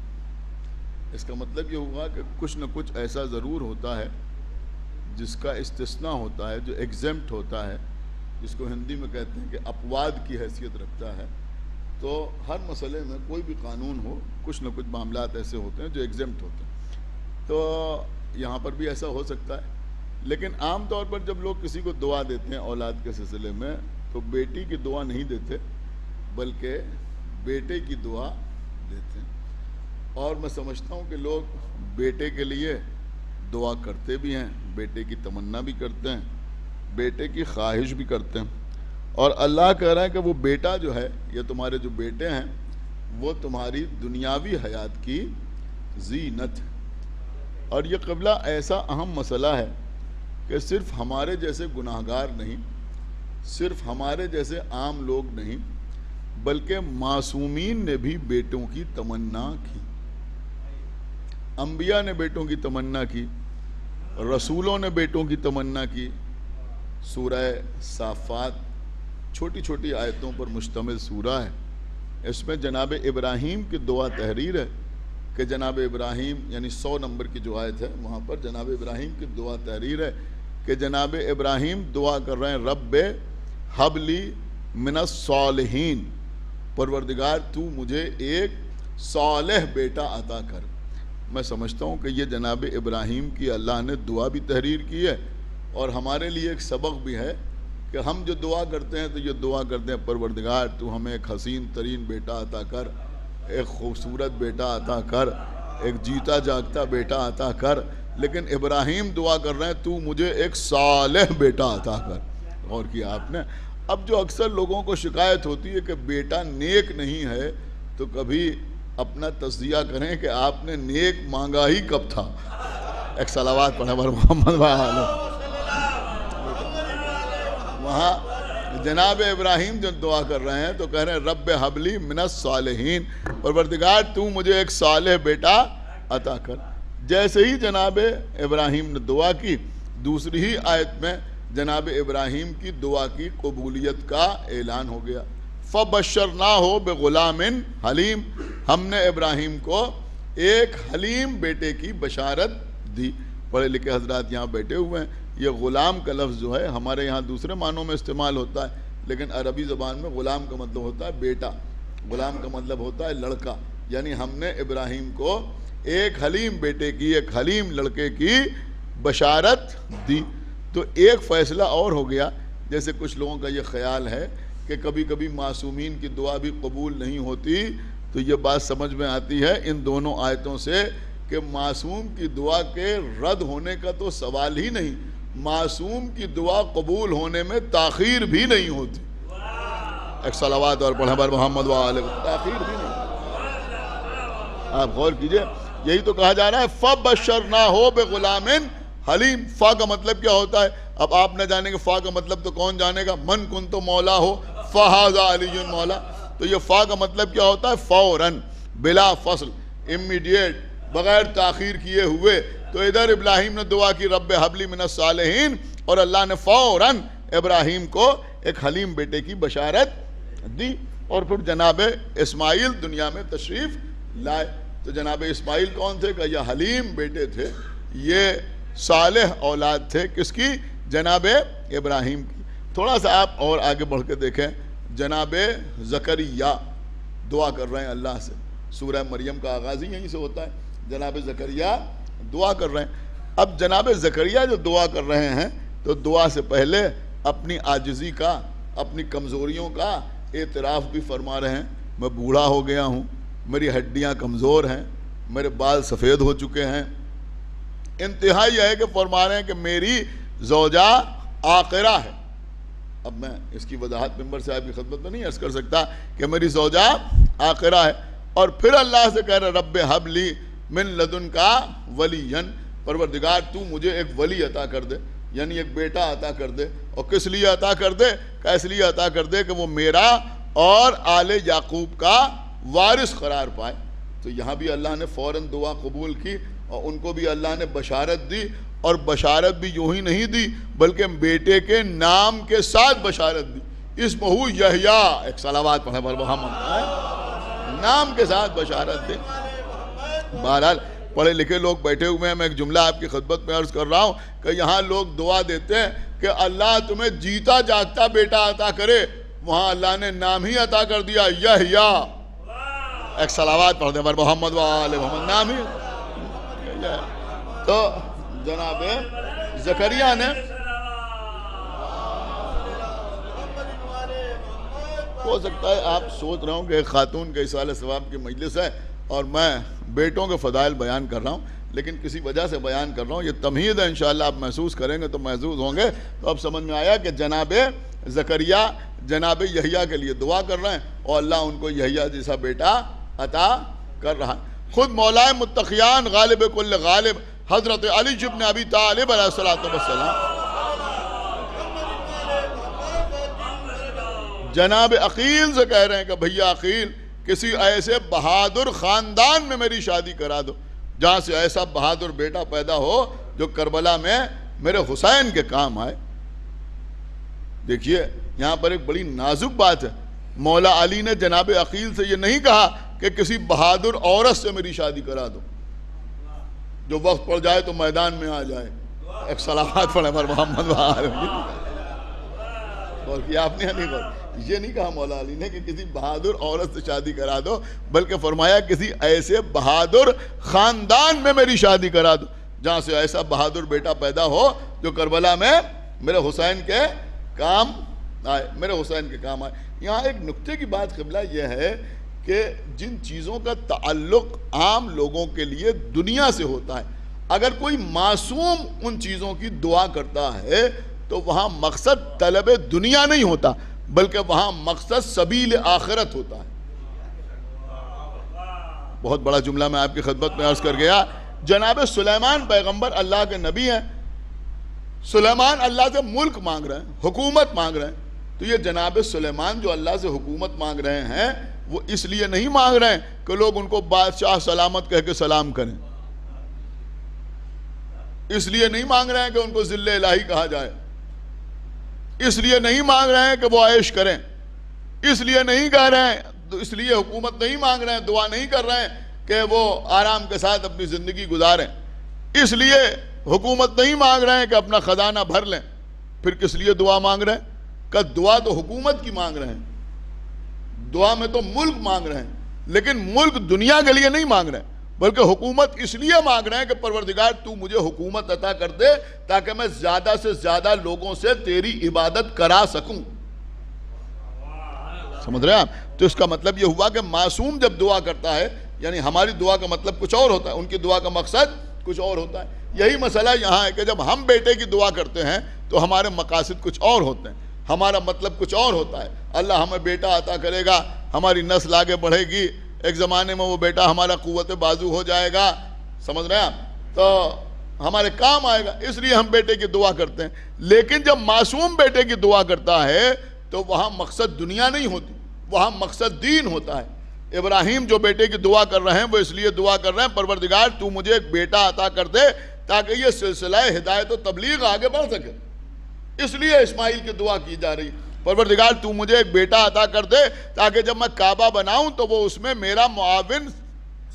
اس کا مطلب یہ ہوا کہ کچھ نہ کچھ ایسا ضرور ہوتا ہے جس کا استثناء ہوتا ہے، جو ایگزمپٹ ہوتا ہے، جس کو ہندی میں کہتے ہیں کہ اپواد کی حیثیت رکھتا ہے۔ تو ہر مسئلے میں کوئی بھی قانون ہو، کچھ نہ کچھ معاملات ایسے ہوتے ہیں جو ایگزمپٹ ہوتے ہیں۔ تو یہاں پر بھی ایسا ہو سکتا ہے، لیکن عام طور پر جب لوگ کسی کو دعا دیتے ہیں اولاد کے سلسلے میں تو بیٹی کی دعا نہیں دیتے بلکہ بیٹے کی دعا دیتے ہیں۔ اور میں سمجھتا ہوں کہ لوگ بیٹے کے لیے دعا کرتے بھی ہیں، بیٹے کی تمنا بھی کرتے ہیں، بیٹے کی خواہش بھی کرتے ہیں، اور اللہ کہہ رہا ہے کہ وہ بیٹا جو ہے، یہ تمہارے جو بیٹے ہیں وہ تمہاری دنیاوی حیات کی زینت ہے۔ اور یہ قبلہ ایسا اہم مسئلہ ہے کہ صرف ہمارے جیسے گناہگار نہیں، صرف ہمارے جیسے عام لوگ نہیں بلکہ معصومین نے بھی بیٹوں کی تمنا کی، انبیاء نے بیٹوں کی تمنا کی، رسولوں نے بیٹوں کی تمنا کی۔ سورہ صافات چھوٹی چھوٹی آیتوں پر مشتمل سورہ ہے، اس میں جناب ابراہیم کی دعا تحریر ہے کہ جناب ابراہیم، یعنی 100 نمبر کی جو آیت ہے وہاں پر جناب ابراہیم کی دعا تحریر ہے کہ جناب ابراہیم دعا کر رہے ہیں رب ہب لی من الصالحین، پروردگار تو مجھے ایک صالح بیٹا عطا کر۔ میں سمجھتا ہوں کہ یہ جناب ابراہیم کی اللہ نے دعا بھی تحریر کی ہے اور ہمارے لیے ایک سبق بھی ہے کہ ہم جو دعا کرتے ہیں تو یہ دعا کرتے ہیں پروردگار تو ہمیں ایک حسین ترین بیٹا عطا کر، ایک خوبصورت بیٹا عطا کر، ایک جیتا جاگتا بیٹا عطا کر، لیکن ابراہیم دعا کر رہے ہیں تو مجھے ایک صالح بیٹا عطا کر۔ غور کیا آپ نے؟ اب جو اکثر لوگوں کو شکایت ہوتی ہے کہ بیٹا نیک نہیں ہے تو کبھی اپنا تجزیہ کریں کہ آپ نے نیک مانگا ہی کب تھا۔ ایک صلوات پڑھیں بر محمد وہاں جناب ابراہیم جو دعا کر رہے ہیں تو کہہ رہے ہیں رب حب لی من الصالحین، پروردگار تو مجھے ایک صالح بیٹا عطا کر۔ جیسے ہی جناب ابراہیم نے دعا کی، دوسری ہی آیت میں جناب ابراہیم کی دعا کی قبولیت کا اعلان ہو گیا۔ فَبَشَّرْنَاهُ بِغُلَامٍ حلیم، ہم نے ابراہیم کو ایک حلیم بیٹے کی بشارت دی۔ پڑھے لکھے حضرات یہاں بیٹھے ہوئے ہیں، یہ غلام کا لفظ جو ہے ہمارے یہاں دوسرے معنوں میں استعمال ہوتا ہے، لیکن عربی زبان میں غلام کا مطلب ہوتا ہے بیٹا، غلام کا مطلب ہوتا ہے لڑکا، یعنی ہم نے ابراہیم کو ایک حلیم بیٹے کی، ایک حلیم لڑکے کی بشارت دی۔ تو ایک فیصلہ اور ہو گیا، جیسے کچھ لوگوں کا یہ خیال ہے کہ کبھی کبھی معصومین کی دعا بھی قبول نہیں ہوتی، تو یہ بات سمجھ میں آتی ہے ان دونوں آیتوں سے کہ معصوم کی دعا کے رد ہونے کا تو سوال ہی نہیں، معصوم کی دعا قبول ہونے میں تاخیر بھی نہیں ہوتی۔ ایک صلوات اور پڑھیں بر محمد وآلہ، تاخیر بھی نہیں۔ آپ غور کیجئے، یہی تو کہا جا رہا ہے فَبَشَّرْنَاهُ بِغُلَامٍ حلیم۔ فا کا مطلب کیا ہوتا ہے؟ اب آپ نہ جانیں کہ فا کا مطلب تو کون جانے گا؟ من کن تو مولا ہو فہذا علی مولا، تو یہ فا کا مطلب کیا ہوتا ہے؟ فوراً، بلا فصل، امیڈیٹ، بغیر تاخیر کیے ہوئے۔ تو ادھر ابراہیم نے دعا کی رب حب لی من الصالحین، اور اللہ نے فوراً ابراہیم کو ایک حلیم بیٹے کی بشارت دی، اور پھر جناب اسماعیل دنیا میں تشریف لائے۔ تو جناب اسماعیل کون تھے؟ کہ یہ حلیم بیٹے تھے، یہ صالح اولاد تھے، کس کی؟ جناب ابراہیم کی۔ تھوڑا سا آپ اور آگے بڑھ کے دیکھیں، جناب زکریا دعا کر رہے ہیں اللہ سے، سورہ مریم کا آغاز ہی یہیں سے ہوتا ہے، جناب زکریا دعا کر رہے ہیں۔ اب جناب زکریا جو دعا کر رہے ہیں تو دعا سے پہلے اپنی عاجزی کا، اپنی کمزوریوں کا اعتراف بھی فرما رہے ہیں۔ میں بوڑھا ہو گیا ہوں، میری ہڈیاں کمزور ہیں، میرے بال سفید ہو چکے ہیں۔ انتہا یہ ہے کہ فرما رہے ہیں کہ میری زوجہ عاقرہ ہے۔ اب میں اس کی وضاحت ممبر سے آپ کی خدمت میں نہیں عرض کر سکتا کہ میری زوجہ عاقرہ ہے، اور پھر اللہ سے کہہ رہے رب حب لی من لدن کا ولین، پروردگار تو مجھے ایک ولی عطا کر دے، یعنی ایک بیٹا عطا کر دے۔ اور کس لیے عطا کر دے؟ کہ اس لیے عطا کر دے کہ وہ میرا اور آل یعقوب کا وارث قرار پائے۔ تو یہاں بھی اللہ نے فوراً دعا قبول کی، اور ان کو بھی اللہ نے بشارت دی، اور بشارت بھی یوں ہی نہیں دی بلکہ بیٹے کے نام کے ساتھ بشارت دی، اسمہ یحییٰ۔ ایک صلوات پڑھیں بر محمد، نام کے ساتھ بشارت دی۔ بہرحال پڑھے لکھے لوگ بیٹھے ہوئے ہیں، میں ایک جملہ آپ کی خدمت میں عرض کر رہا ہوں کہ یہاں لوگ دعا دیتے ہیں کہ اللہ تمہیں جیتا جاگتا بیٹا عطا کرے، وہاں اللہ نے نام ہی عطا کر دیا، یحییٰ۔ ایک صلوات پڑھ دیں بر محمد وآلہ محمد، نام ہی۔ تو جناب زکریا نے، ہو سکتا ہے آپ سوچ رہا ہوں کہ ایک خاتون کے اصالہ ثواب کی مجلس ہے اور میں بیٹوں کے فضائل بیان کر رہا ہوں، لیکن کسی وجہ سے بیان کر رہا ہوں، یہ تمہید ہے، انشاءاللہ آپ محسوس کریں گے تو محسوس ہوں گے۔ تو اب سمجھ میں آیا کہ جناب زکریا جناب یحییٰ کے لیے دعا کر رہے ہیں، اور اللہ ان کو یحییٰ جیسا بیٹا عطا کر رہا ہے۔ خود مولا متقیان غالب کل غالب حضرت علی ابن ابی طالب علیہ السلام جناب عقیل سے کہہ رہے ہیں کہ بھیا عقیل کسی ایسے بہادر خاندان میں میری شادی کرا دو جہاں سے ایسا بہادر بیٹا پیدا ہو جو کربلا میں میرے حسین کے کام آئے۔ دیکھیے یہاں پر ایک بڑی نازک بات ہے، مولا علی نے جناب عقیل سے یہ نہیں کہا کہ کسی بہادر عورت سے میری شادی کرا دو، جو وقت پڑ جائے تو میدان میں آ جائے۔ ایک صلوات پڑھیں ہمارے محمد غور کیا آپ نے نہیں غور، یہ نہیں کہا مولا علی نے کہ کسی بہادر عورت سے شادی کرا دو، بلکہ فرمایا کسی ایسے بہادر خاندان میں میری شادی کرا دو جہاں سے ایسا بہادر بیٹا پیدا ہو جو کربلا میں میرے حسین کے کام آئے، میرے حسین کے کام آئے۔ یہاں ایک نکتے کی بات قبلہ یہ ہے کہ جن چیزوں کا تعلق عام لوگوں کے لیے دنیا سے ہوتا ہے، اگر کوئی معصوم ان چیزوں کی دعا کرتا ہے تو وہاں مقصد طلب دنیا نہیں ہوتا، بلکہ وہاں مقصد سبیل آخرت ہوتا ہے۔ بہت بڑا جملہ میں آپ کی خدمت میں عرض کر گیا۔ جناب سلیمان پیغمبر اللہ کے نبی ہیں، سلیمان اللہ سے ملک مانگ رہے ہیں، حکومت مانگ رہے ہیں، تو یہ جناب سلیمان جو اللہ سے حکومت مانگ رہے ہیں وہ اس لیے نہیں مانگ رہے ہیں کہ لوگ ان کو بادشاہ سلامت کہہ کے سلام کریں، اس لیے نہیں مانگ رہے ہیں کہ ان کو ذل الہی کہا جائے، اس لیے نہیں مانگ رہے ہیں کہ وہ عیش کریں، اس لیے نہیں کہہ رہے ہیں، اس لیے حکومت نہیں مانگ رہے ہیں، دعا نہیں کر رہے ہیں کہ وہ آرام کے ساتھ اپنی زندگی گزاریں، اس لیے حکومت نہیں مانگ رہے ہیں کہ اپنا خزانہ بھر لیں، پھر کس لیے دعا مانگ رہے ہیں؟ کہ دعا تو حکومت کی مانگ رہے ہیں، دعا میں تو ملک مانگ رہے ہیں، لیکن ملک دنیا کے لیے نہیں مانگ رہے ہیں، بلکہ حکومت اس لیے مانگ رہے ہیں کہ پروردگار تو مجھے حکومت عطا کر دے تاکہ میں زیادہ سے زیادہ لوگوں سے تیری عبادت کرا سکوں۔ سمجھ رہے ہیں آپ؟ تو اس کا مطلب یہ ہوا کہ معصوم جب دعا کرتا ہے، یعنی ہماری دعا کا مطلب کچھ اور ہوتا ہے، ان کی دعا کا مقصد کچھ اور ہوتا ہے۔ یہی مسئلہ یہاں ہے کہ جب ہم بیٹے کی دعا کرتے ہیں تو ہمارے مقاصد کچھ اور ہوتے ہیں، ہمارا مطلب کچھ اور ہوتا ہے۔ اللہ ہمیں بیٹا عطا کرے گا، ہماری نسل آگے بڑھے گی، ایک زمانے میں وہ بیٹا ہمارا قوت بازو ہو جائے گا، سمجھ رہے ہیں آپ؟ تو ہمارے کام آئے گا، اس لیے ہم بیٹے کی دعا کرتے ہیں۔ لیکن جب معصوم بیٹے کی دعا کرتا ہے تو وہاں مقصد دنیا نہیں ہوتی، وہاں مقصد دین ہوتا ہے۔ ابراہیم جو بیٹے کی دعا کر رہے ہیں وہ اس لیے دعا کر رہے ہیں پروردگار تو مجھے ایک بیٹا عطا کر دے تاکہ یہ سلسلہ ہدایت و تبلیغ آگے بڑھ سکے، اس لیے اسماعیل کی دعا کی جا رہی ہے پروردگار تو مجھے ایک بیٹا عطا کر دے تاکہ جب میں کعبہ بناؤں تو وہ اس میں میرا معاون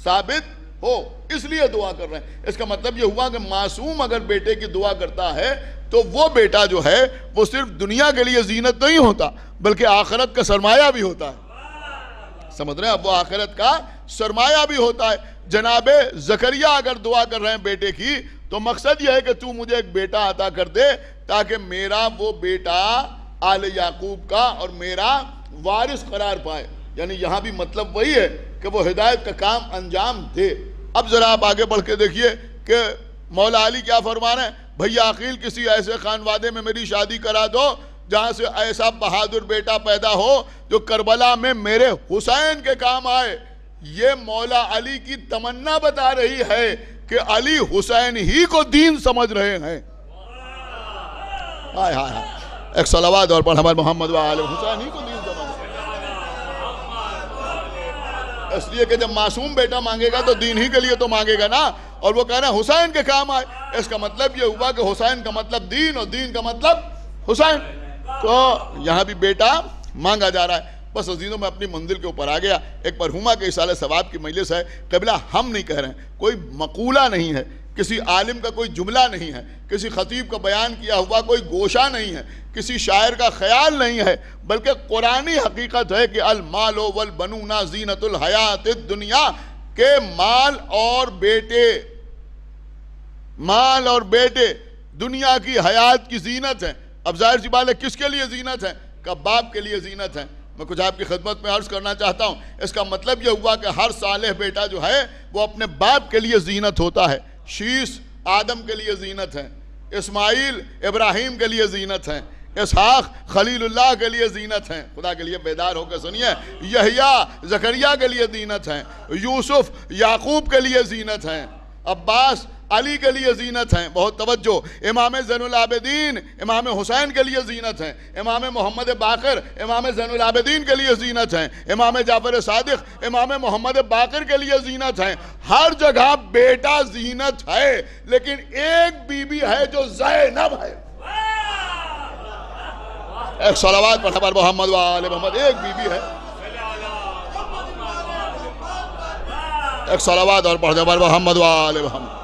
ثابت ہو، اس لیے دعا کر رہے ہیں۔ اس کا مطلب یہ ہوا کہ معصوم اگر بیٹے کی دعا کرتا ہے تو وہ بیٹا جو ہے وہ صرف دنیا کے لیے زینت نہیں ہوتا بلکہ آخرت کا سرمایہ بھی ہوتا ہے، سمجھ رہے ہیں؟ اب وہ آخرت کا سرمایہ بھی ہوتا ہے۔ جناب زکریا اگر دعا کر رہے ہیں بیٹے کی تو مقصد یہ ہے کہ تو مجھے ایک بیٹا عطا کر دے تاکہ میرا وہ بیٹا آل یعقوب کا اور میرا وارث قرار پائے، یعنی یہاں بھی مطلب وہی ہے کہ وہ ہدایت کا کام انجام دے۔ اب ذرا آپ آگے بڑھ کے دیکھیے کہ مولا علی کیا فرما رہے ہیں، بھیا عقیل کسی ایسے خانوادے میں میری شادی کرا دو جہاں سے ایسا بہادر بیٹا پیدا ہو جو کربلا میں میرے حسین کے کام آئے۔ یہ مولا علی کی تمنا بتا رہی ہے کہ علی حسین ہی کو دین سمجھ رہے ہیں۔ ہائے ہائے ہائے، ایک صلوات اور پڑھ ہمارے محمد وآل حسین ہی کو دین سمجھ رہے ہیں۔ اس لیے کہ جب معصوم بیٹا مانگے گا تو دین ہی کے لیے تو مانگے گا نا، اور وہ کہہ رہے ہیں حسین کے کام آئے، اس کا مطلب یہ ہوا کہ حسین کا مطلب دین اور دین کا مطلب حسین، تو یہاں بھی بیٹا مانگا جا رہا ہے۔ بس عزیزوں میں اپنی منزل کے اوپر آ گیا۔ ایک مرحومہ کے اصالہ ثواب کی مجلس ہے، قبلہ ہم نہیں کہہ رہے ہیں، کوئی مقولہ نہیں ہے، کسی عالم کا کوئی جملہ نہیں ہے، کسی خطیب کا بیان کیا ہوا کوئی گوشہ نہیں ہے، کسی شاعر کا خیال نہیں ہے، بلکہ قرآنی حقیقت ہے کہ المال والبنون زینت الحیات الدنیا، کہ مال اور بیٹے دنیا کی حیات کی زینت ہیں۔ اب ظاہر سی بات ہے کس کے لیے زینت ہیں؟ کہ باپ کے لیے زینت ہیں۔ میں کچھ آپ کی خدمت میں عرض کرنا چاہتا ہوں، اس کا مطلب یہ ہوا کہ ہر صالح بیٹا جو ہے وہ اپنے باپ کے لیے زینت ہوتا ہے۔ شیش آدم کے لیے زینت ہے، اسماعیل ابراہیم کے لیے زینت ہیں، اسحاق خلیل اللہ کے لیے زینت ہیں، خدا کے لیے بیدار ہو کے سنیے، یحییٰ زکریا کے لیے زینت ہیں، یوسف یعقوب کے لیے زینت ہیں، عباس علی کے لیے زینت ہیں، بہت توجہ، امام زین العابدین امام حسین کے لیے زینت ہیں، امام محمد باقر امام زین العابدین کے لیے زینت ہیں، امام جعفر صادق امام محمد باقر کے لیے زینت ہیں۔ ہر جگہ بیٹا زینت ہے، لیکن ایک بی بی ہے جو زینب ہے۔ ایک صلوات پڑھا پر محمد وآل محمد، ایک بی بی ہے، ایک صلوات اور پڑھا پر محمد وآل محمد۔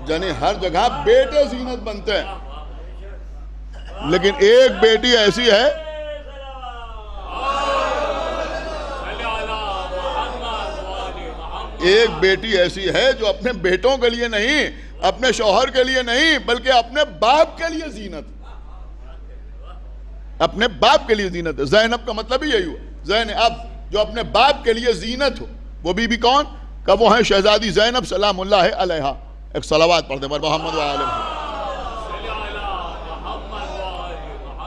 یعنی ہر جگہ بیٹے زینت بنتے ہیں، لیکن ایک بیٹی ایسی ہے جو اپنے بیٹوں کے لیے نہیں، اپنے شوہر کے لیے نہیں، بلکہ اپنے باپ کے لیے زینت، اپنے باپ کے لیے زینت ہے۔ زینب کا مطلب ہی یہی ہوا، زینب جو اپنے باپ کے لیے زینت ہو۔ وہ بی بی کون؟ کہ وہ ہیں شہزادی زینب سلام اللہ علیہا۔ ایک صلوات پڑھ دیں پر محمد وآلہ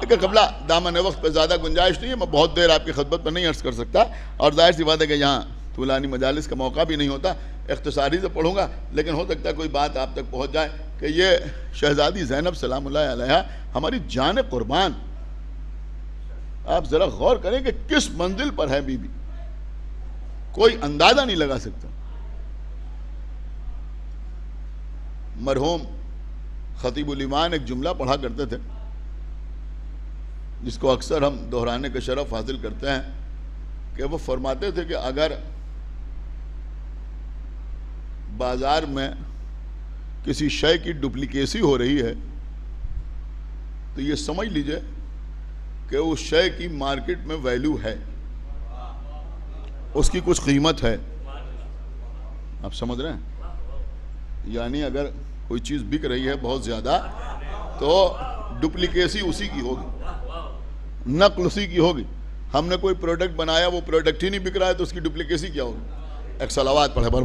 کہ قبلہ دامن وقت پہ زیادہ گنجائش نہیں ہے، میں بہت دیر آپ کی خدمت پر نہیں عرض کر سکتا، اور ظاہر سی بات ہے کہ یہاں طولانی مجالس کا موقع بھی نہیں ہوتا، اختصاری سے پڑھوں گا، لیکن ہو سکتا ہے کوئی بات آپ تک پہنچ جائے کہ یہ شہزادی زینب سلام اللہ علیہا ہماری جان قربان، آپ ذرا غور کریں کہ کس منزل پر ہے بی بی، کوئی اندازہ نہیں لگا سکتا۔ مرحوم خطیب الایمان ایک جملہ پڑھا کرتے تھے، جس کو اکثر ہم دہرانے کا شرف حاصل کرتے ہیں، کہ وہ فرماتے تھے کہ اگر بازار میں کسی شے کی ڈپلیکیسی ہو رہی ہے تو یہ سمجھ لیجئے کہ اس شے کی مارکیٹ میں ویلیو ہے، اس کی کچھ قیمت ہے۔ آپ سمجھ رہے ہیں؟ یعنی اگر کوئی چیز بک رہی ہے بہت زیادہ تو ڈپلیکیسی اسی کی ہوگی، نقل اسی کی ہوگی۔ ہم نے کوئی پروڈکٹ بنایا، وہ پروڈکٹ ہی نہیں بک رہا ہے تو اس کی ڈپلیکیسی کیا ہوگی؟ ایک صلوات پڑھے پر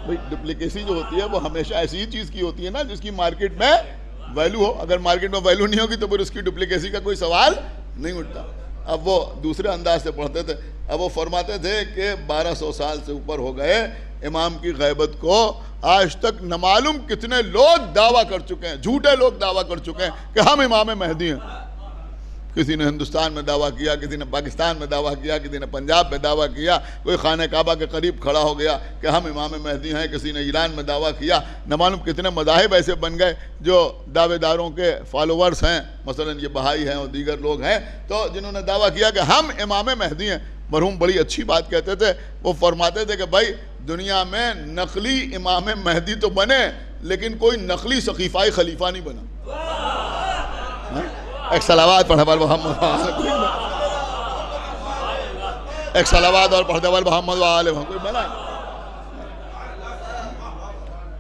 بھئی ڈپلیکیسی جو ہوتی ہے وہ ہمیشہ ایسی ہی چیز کی ہوتی ہے نا جس کی مارکیٹ میں ویلیو ہو۔ اگر مارکیٹ میں ویلیو نہیں ہوگی تو پھر اس کی ڈپلیکیسی کا کوئی سوال نہیں اٹھتا۔ اب وہ دوسرے انداز سے پڑھتے تھے، اب وہ فرماتے تھے کہ 1200 سال سے اوپر ہو گئے امام کی غیبت کو، آج تک نہ معلوم کتنے لوگ دعویٰ کر چکے ہیں، جھوٹے لوگ دعویٰ کر چکے ہیں کہ ہم امام مہدی ہیں۔ کسی نے ہندوستان میں دعویٰ کیا، کسی نے پاکستان میں دعویٰ کیا، کسی نے پنجاب میں دعویٰ کیا، کوئی خانہ کعبہ کے قریب کھڑا ہو گیا کہ ہم امام مہدی ہیں، کسی نے ایران میں دعویٰ کیا۔ نہ معلوم کتنے مذاہب ایسے بن گئے جو دعوے داروں کے فالوورز ہیں، مثلا یہ بہائی ہیں اور دیگر لوگ ہیں، تو جنہوں نے دعویٰ کیا کہ ہم امام مہدی ہیں۔ مرحوم بڑی اچھی بات کہتے تھے، وہ فرماتے تھے کہ بھائی دنیا میں نقلی امام مہدی تو بنے لیکن کوئی نقلی سقیفائی خلیفہ نہیں بنا۔ ایک صلوات پڑھے پر محمد، ایک صلوات اور پڑھتے پر محمد وآلہ کوئی بنا ہے۔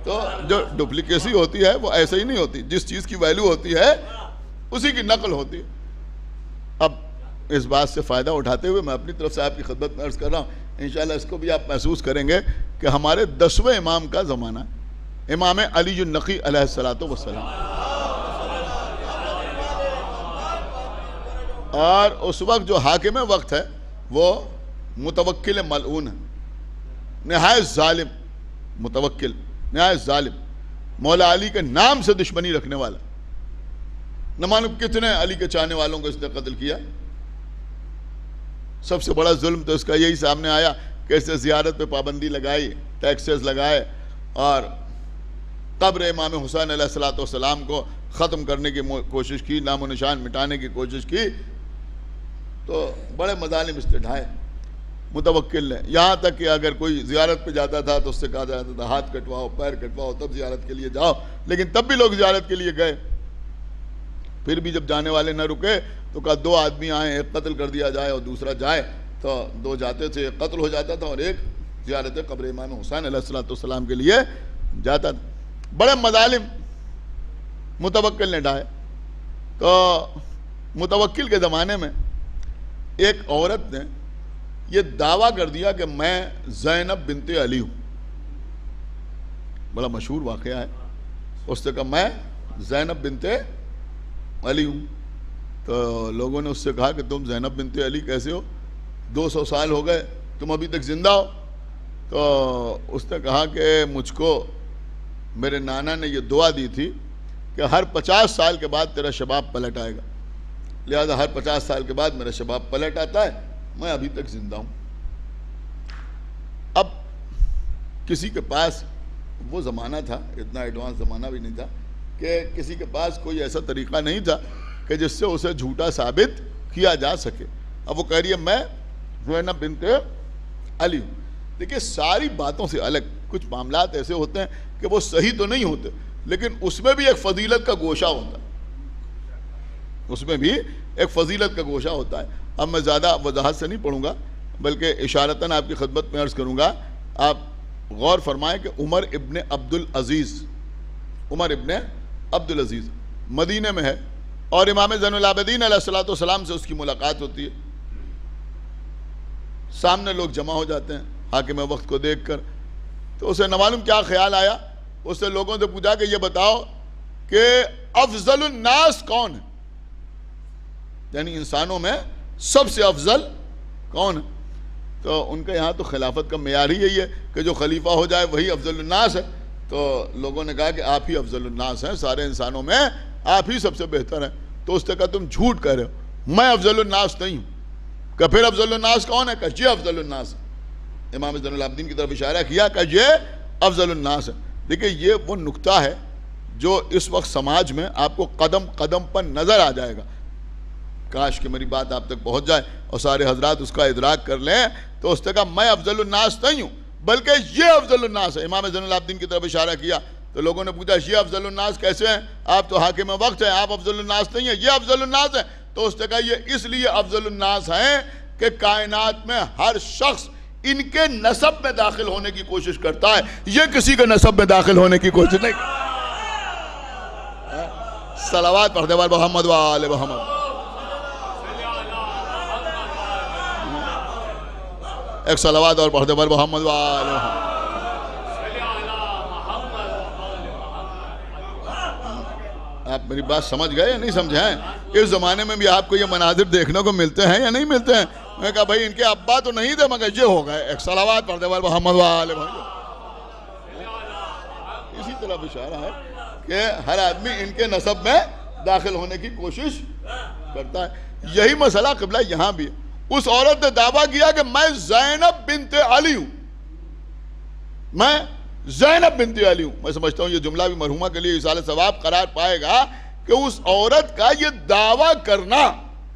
تو جو ڈپلیکیسی ہوتی ہے وہ ایسے ہی نہیں ہوتی، جس چیز کی ویلیو ہوتی ہے اسی کی نقل ہوتی ہے۔ اب اس بات سے فائدہ اٹھاتے ہوئے میں اپنی طرف سے آپ کی خدمت میں عرض کر رہا ہوں، انشاءاللہ اس کو بھی آپ محسوس کریں گے کہ ہمارے 10ویں امام کا زمانہ، امام علی النقی علیہ السلام، اور اس وقت جو حاکم وقت ہے وہ متوکل ملعون ہے، نہایت ظالم، متوکل نہایت ظالم، مولا علی کے نام سے دشمنی رکھنے والا، نہ معلوم کتنے علی کے چاہنے والوں کو اس نے قتل کیا۔ سب سے بڑا ظلم تو اس کا یہی سامنے آیا کہ اس نے زیارت پہ پابندی لگائی، ٹیکسز لگائے، اور قبر امام حسین علیہ السلام کو ختم کرنے کی کوشش کی، نام و نشان مٹانے کی کوشش کی، تو بڑے مظالم اس نے ڈھائے متوکل نے، یہاں تک کہ اگر کوئی زیارت پہ جاتا تھا تو اس سے کہا جاتا تھا ہاتھ کٹواؤ، پیر کٹواؤ، تب زیارت کے لیے جاؤ، لیکن تب بھی لوگ زیارت کے لیے گئے۔ پھر بھی جب جانے والے نہ رکے تو کہا 2 آدمی آئیں، ایک قتل کر دیا جائے اور دوسرا جائے، تو 2 جاتے تھے، ایک قتل ہو جاتا تھا اور ایک زیارت قبر امام حسین علیہ السلام کے لیے جاتا تھا۔ بڑے مظالم متوکل نے ڈھائے۔ تو متوکل کے زمانے میں ایک عورت نے یہ دعویٰ کر دیا کہ میں زینب بنت علی ہوں، بڑا مشہور واقعہ ہے۔ اس نے کہا میں زینب بنت علی ہوں، تو لوگوں نے اس سے کہا کہ تم زینب بنت علی کیسے ہو؟ 200 سال ہو گئے تم ابھی تک زندہ ہو؟ تو اس نے کہا کہ مجھ کو میرے نانا نے یہ دعا دی تھی کہ ہر 50 سال کے بعد تیرا شباب پلٹ آئے گا، لہذا ہر 50 سال کے بعد میرا شباب پلٹ آتا ہے، میں ابھی تک زندہ ہوں۔ اب کسی کے پاس وہ زمانہ تھا، اتنا ایڈوانس زمانہ بھی نہیں تھا کہ کسی کے پاس کوئی ایسا طریقہ نہیں تھا کہ جس سے اسے جھوٹا ثابت کیا جا سکے۔ اب وہ کہہ رہی ہے میں زینب بنت علی ہوں۔ دیکھیں ساری باتوں سے الگ کچھ معاملات ایسے ہوتے ہیں کہ وہ صحیح تو نہیں ہوتے، لیکن اس میں بھی ایک فضیلت کا گوشہ ہوتا ہے، اس میں بھی ایک فضیلت کا گوشہ ہوتا ہے۔ اب میں زیادہ وضاحت سے نہیں پڑھوں گا، بلکہ اشارتاً آپ کی خدمت میں عرض کروں گا۔ آپ غور فرمائیں کہ عمر ابن عبدالعزیز مدینے میں ہے، اور امام زین العابدین علیہ الصلوۃ والسلام سے اس کی ملاقات ہوتی ہے۔ سامنے لوگ جمع ہو جاتے ہیں حاکم وقت کو دیکھ کر، تو اسے نہ معلوم کیا خیال آیا، اس نے لوگوں سے پوچھا کہ یہ بتاؤ کہ افضل الناس کون ہے، یعنی انسانوں میں سب سے افضل کون ہے؟ تو ان کا یہاں تو خلافت کا معیار ہی یہی ہے کہ جو خلیفہ ہو جائے وہی افضل الناس ہے۔ تو لوگوں نے کہا کہ آپ ہی افضل الناس ہیں، سارے انسانوں میں آپ ہی سب سے بہتر ہیں۔ تو اس نے کہا تم جھوٹ کہہ رہے ہو، میں افضل الناس نہیں ہوں۔ کہ پھر افضل الناس کون ہے؟ کہ یہ افضل الناس ہے۔ امام زین العابدین کی طرف اشارہ کیا کہ یہ افضل الناس ہے۔ دیکھیں یہ وہ نقطہ ہے جو اس وقت سماج میں آپ کو قدم قدم پر نظر آ جائے گا۔ کاش کہ میری بات آپ تک پہنچ جائے اور سارے حضرات اس کا ادراک کر لیں۔ تو اس نے کہا میں افضل الناس نہیں ہوں بلکہ یہ افضل الناس ہے۔ امام زین العابدین کی طرف اشارہ کیا تو لوگوں نے پوچھا یہ افضل الناس کیسے ہیں؟ آپ تو حاکم وقت ہیں، آپ افضل الناس نہیں ہیں، یہ افضل الناس ہے۔ تو اس نے کہا یہ اس لیے افضل الناس ہیں کہ کائنات میں ہر شخص ان کے نسب میں داخل ہونے کی کوشش کرتا ہے، یہ کسی کے نسب میں داخل ہونے کی کوشش نہیں۔ صلوات پڑھتے والے محمد و آل محمد۔ ایک صلوات اور پڑھتے والے محمد و آل محمد۔ آپ میری بات سمجھ گئے یا نہیں سمجھے ہیں؟ اس زمانے میں بھی آپ کو یہ مناظر دیکھنے کو ملتے ہیں یا نہیں ملتے ہیں؟ میں کہا بھائی ان کے ابا تو نہیں تھے مگر یہ ہو گئے۔ ایک صلوات پڑھتے والے محمد و آل محمد۔ اسی طرح اشارہ ہے کہ ہر آدمی ان کے نسب میں داخل ہونے کی کوشش کرتا ہے۔ یہی مسئلہ قبلہ یہاں بھی ہے۔ اس عورت نے دعویٰ کیا کہ میں زینب بنت علی ہوں، میں زینب بنت علی ہوں۔ میں سمجھتا ہوں یہ جملہ بھی مرحومہ کے لیے ایصال ثواب قرار پائے گا کہ اس عورت کا یہ دعویٰ کرنا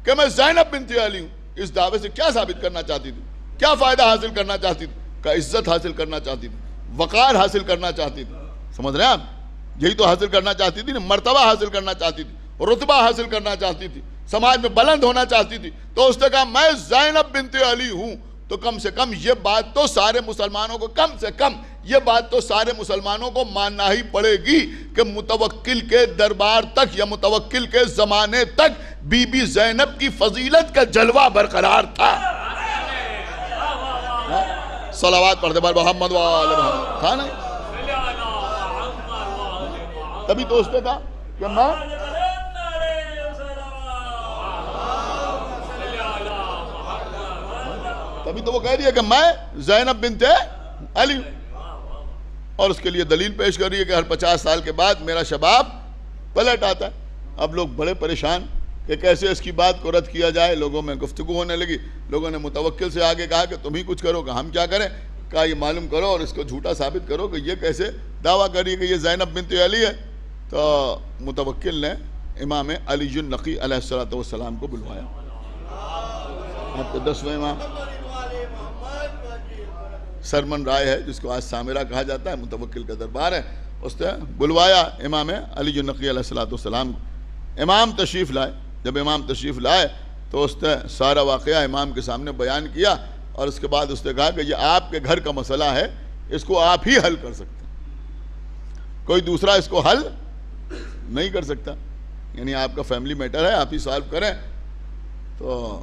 کہ میں زینب بنت علی ہوں، اس دعوے سے کیا ثابت کرنا چاہتی تھی؟ کیا فائدہ حاصل کرنا چاہتی تھی؟ کہ عزت حاصل کرنا چاہتی تھی، وقار حاصل کرنا چاہتی تھی۔ سمجھ رہے ہیں آپ؟ یہی تو حاصل کرنا چاہتی تھی، مرتبہ حاصل کرنا چاہتی تھی، رتبہ حاصل کرنا چاہتی تھی، سماج میں بلند ہونا چاہتی تھی۔ تو اس نے کہا میں زینب بنت علی ہوں۔ تو کم سے کم یہ بات تو سارے مسلمانوں کو ماننا ہی پڑے گی کہ متوکل کے دربار تک یا متوکل کے زمانے تک بی بی زینب کی فضیلت کا جلوہ برقرار تھا۔ صلوات پڑھتے بار محمد و آل محمد تھا نہیں؟ تبھی تو اس نے کہا کہ میں تبھی تو وہ کہہ رہی ہے کہ میں زینب بنت علی ہوں، اور اس کے لیے دلیل پیش کر رہی ہے کہ ہر 50 سال کے بعد میرا شباب پلٹ آتا ہے۔ اب لوگ بڑے پریشان کہ کیسے اس کی بات کو رد کیا جائے۔ لوگوں میں گفتگو ہونے لگی، لوگوں نے متوکل سے آگے کہا کہ تم ہی کچھ کرو، کہ ہم کیا کریں؟ کہا یہ معلوم کرو اور اس کو جھوٹا ثابت کرو کہ یہ کیسے دعویٰ کری کہ یہ زینب بنت علی ہے۔ تو متوکل نے امام علی النقی علیہ السلام کو بلوایا، آپ کو 10ویں امام سرمن رائے ہے جس کو آج سامرہ کہا جاتا ہے، متوکل کا دربار ہے، اس نے بلوایا امام علی النقی علیہ السلام کو۔ امام تشریف لائے، جب امام تشریف لائے تو اس نے سارا واقعہ امام کے سامنے بیان کیا، اور اس کے بعد اس نے کہا کہ یہ آپ کے گھر کا مسئلہ ہے، اس کو آپ ہی حل کر سکتے ہیں، کوئی دوسرا اس کو حل نہیں کر سکتا، یعنی آپ کا فیملی میٹر ہے، آپ ہی سالو کریں۔ تو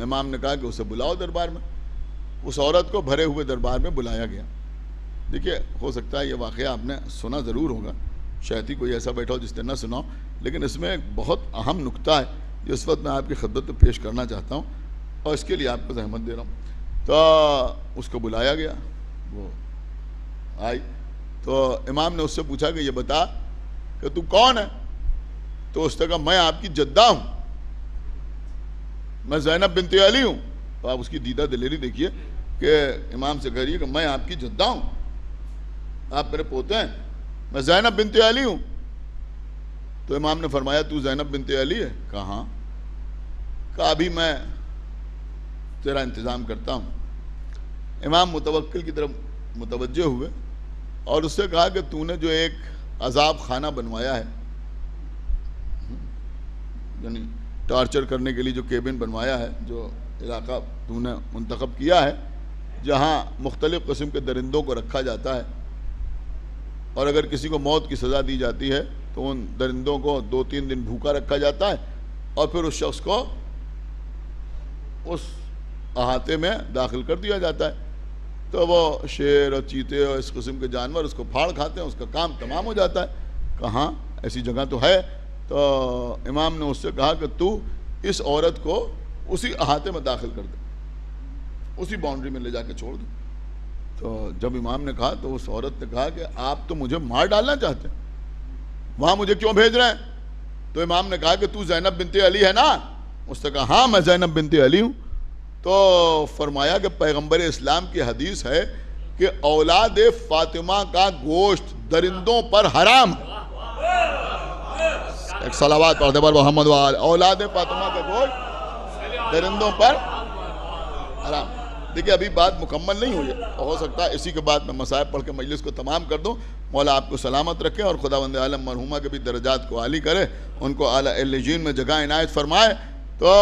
امام نے کہا کہ اسے بلاؤ دربار میں۔ اس عورت کو بھرے ہوئے دربار میں بلایا گیا۔ دیکھیے ہو سکتا ہے یہ واقعہ آپ نے سنا ضرور ہوگا، شاید ہی کوئی ایسا بیٹھا ہو جس نے نہ سنا ہو، لیکن اس میں ایک بہت اہم نقطہ ہے جو اس وقت میں آپ کی خدمت میں پیش کرنا چاہتا ہوں اور اس کے لیے آپ کو زحمت دے رہا ہوں۔ تو اس کو بلایا گیا، وہ آئی تو امام نے اس سے پوچھا کہ یہ بتا کہ تو کون ہے؟ تو اس نے کہا میں آپ کی جدہ ہوں، میں زینب بنت علی ہوں۔ تو آپ اس کی دیدہ دلیری دیکھیے کہ امام سے کہہ رہی ہے کہ میں آپ کی جدہ ہوں، آپ میرے پوتے ہیں، میں زینب بنت علی ہوں۔ تو امام نے فرمایا تو زینب بنت علی ہے؟ کہا ہاں۔ کہا ابھی میں تیرا انتظام کرتا ہوں۔ امام متوکل کی طرف متوجہ ہوئے اور اس سے کہا کہ تو نے جو ایک عذاب خانہ بنوایا ہے، یعنی ٹارچر کرنے کے لیے جو کیبن بنوایا ہے، جو علاقہ تو نے منتخب کیا ہے جہاں مختلف قسم کے درندوں کو رکھا جاتا ہے، اور اگر کسی کو موت کی سزا دی جاتی ہے تو ان درندوں کو 2-3 دن بھوکا رکھا جاتا ہے اور پھر اس شخص کو اس احاطے میں داخل کر دیا جاتا ہے، تو وہ شیر اور چیتے اور اس قسم کے جانور اس کو پھاڑ کھاتے ہیں، اس کا کام تمام ہو جاتا ہے۔ کہاں ایسی جگہ تو ہے۔ تو امام نے اس سے کہا کہ تو اس عورت کو اسی احاطے میں داخل کر دے، اسی باؤنڈری میں لے جا کے چھوڑ دے۔ تو جب امام نے کہا تو اس عورت نے کہا کہ آپ تو مجھے مار ڈالنا چاہتے ہیں، وہاں مجھے کیوں بھیج رہے ہیں؟ تو امام نے کہا کہ تو زینب بنت علی ہے نا؟ اس نے کہا ہاں میں زینب بنت علی ہوں۔ تو فرمایا کہ پیغمبر اسلام کی حدیث ہے کہ اولاد فاطمہ کا گوشت درندوں پر حرام ہے۔ ایک صلوات پڑھتے پر محمد وآل۔ اولاد فاطمہ کا گوشت درندوں پر حرام۔ دیکھیں ابھی بات مکمل نہیں ہوئی ہے، ہو سکتا ہے اسی کے بعد میں مصائب پڑھ کے مجلس کو تمام کر دوں۔ مولا آپ کو سلامت رکھے اور خداوند عالم مرحومہ کے بھی درجات کو عالی کرے، ان کو اعلیٰ علیین میں جگہ عنایت فرمائے۔ تو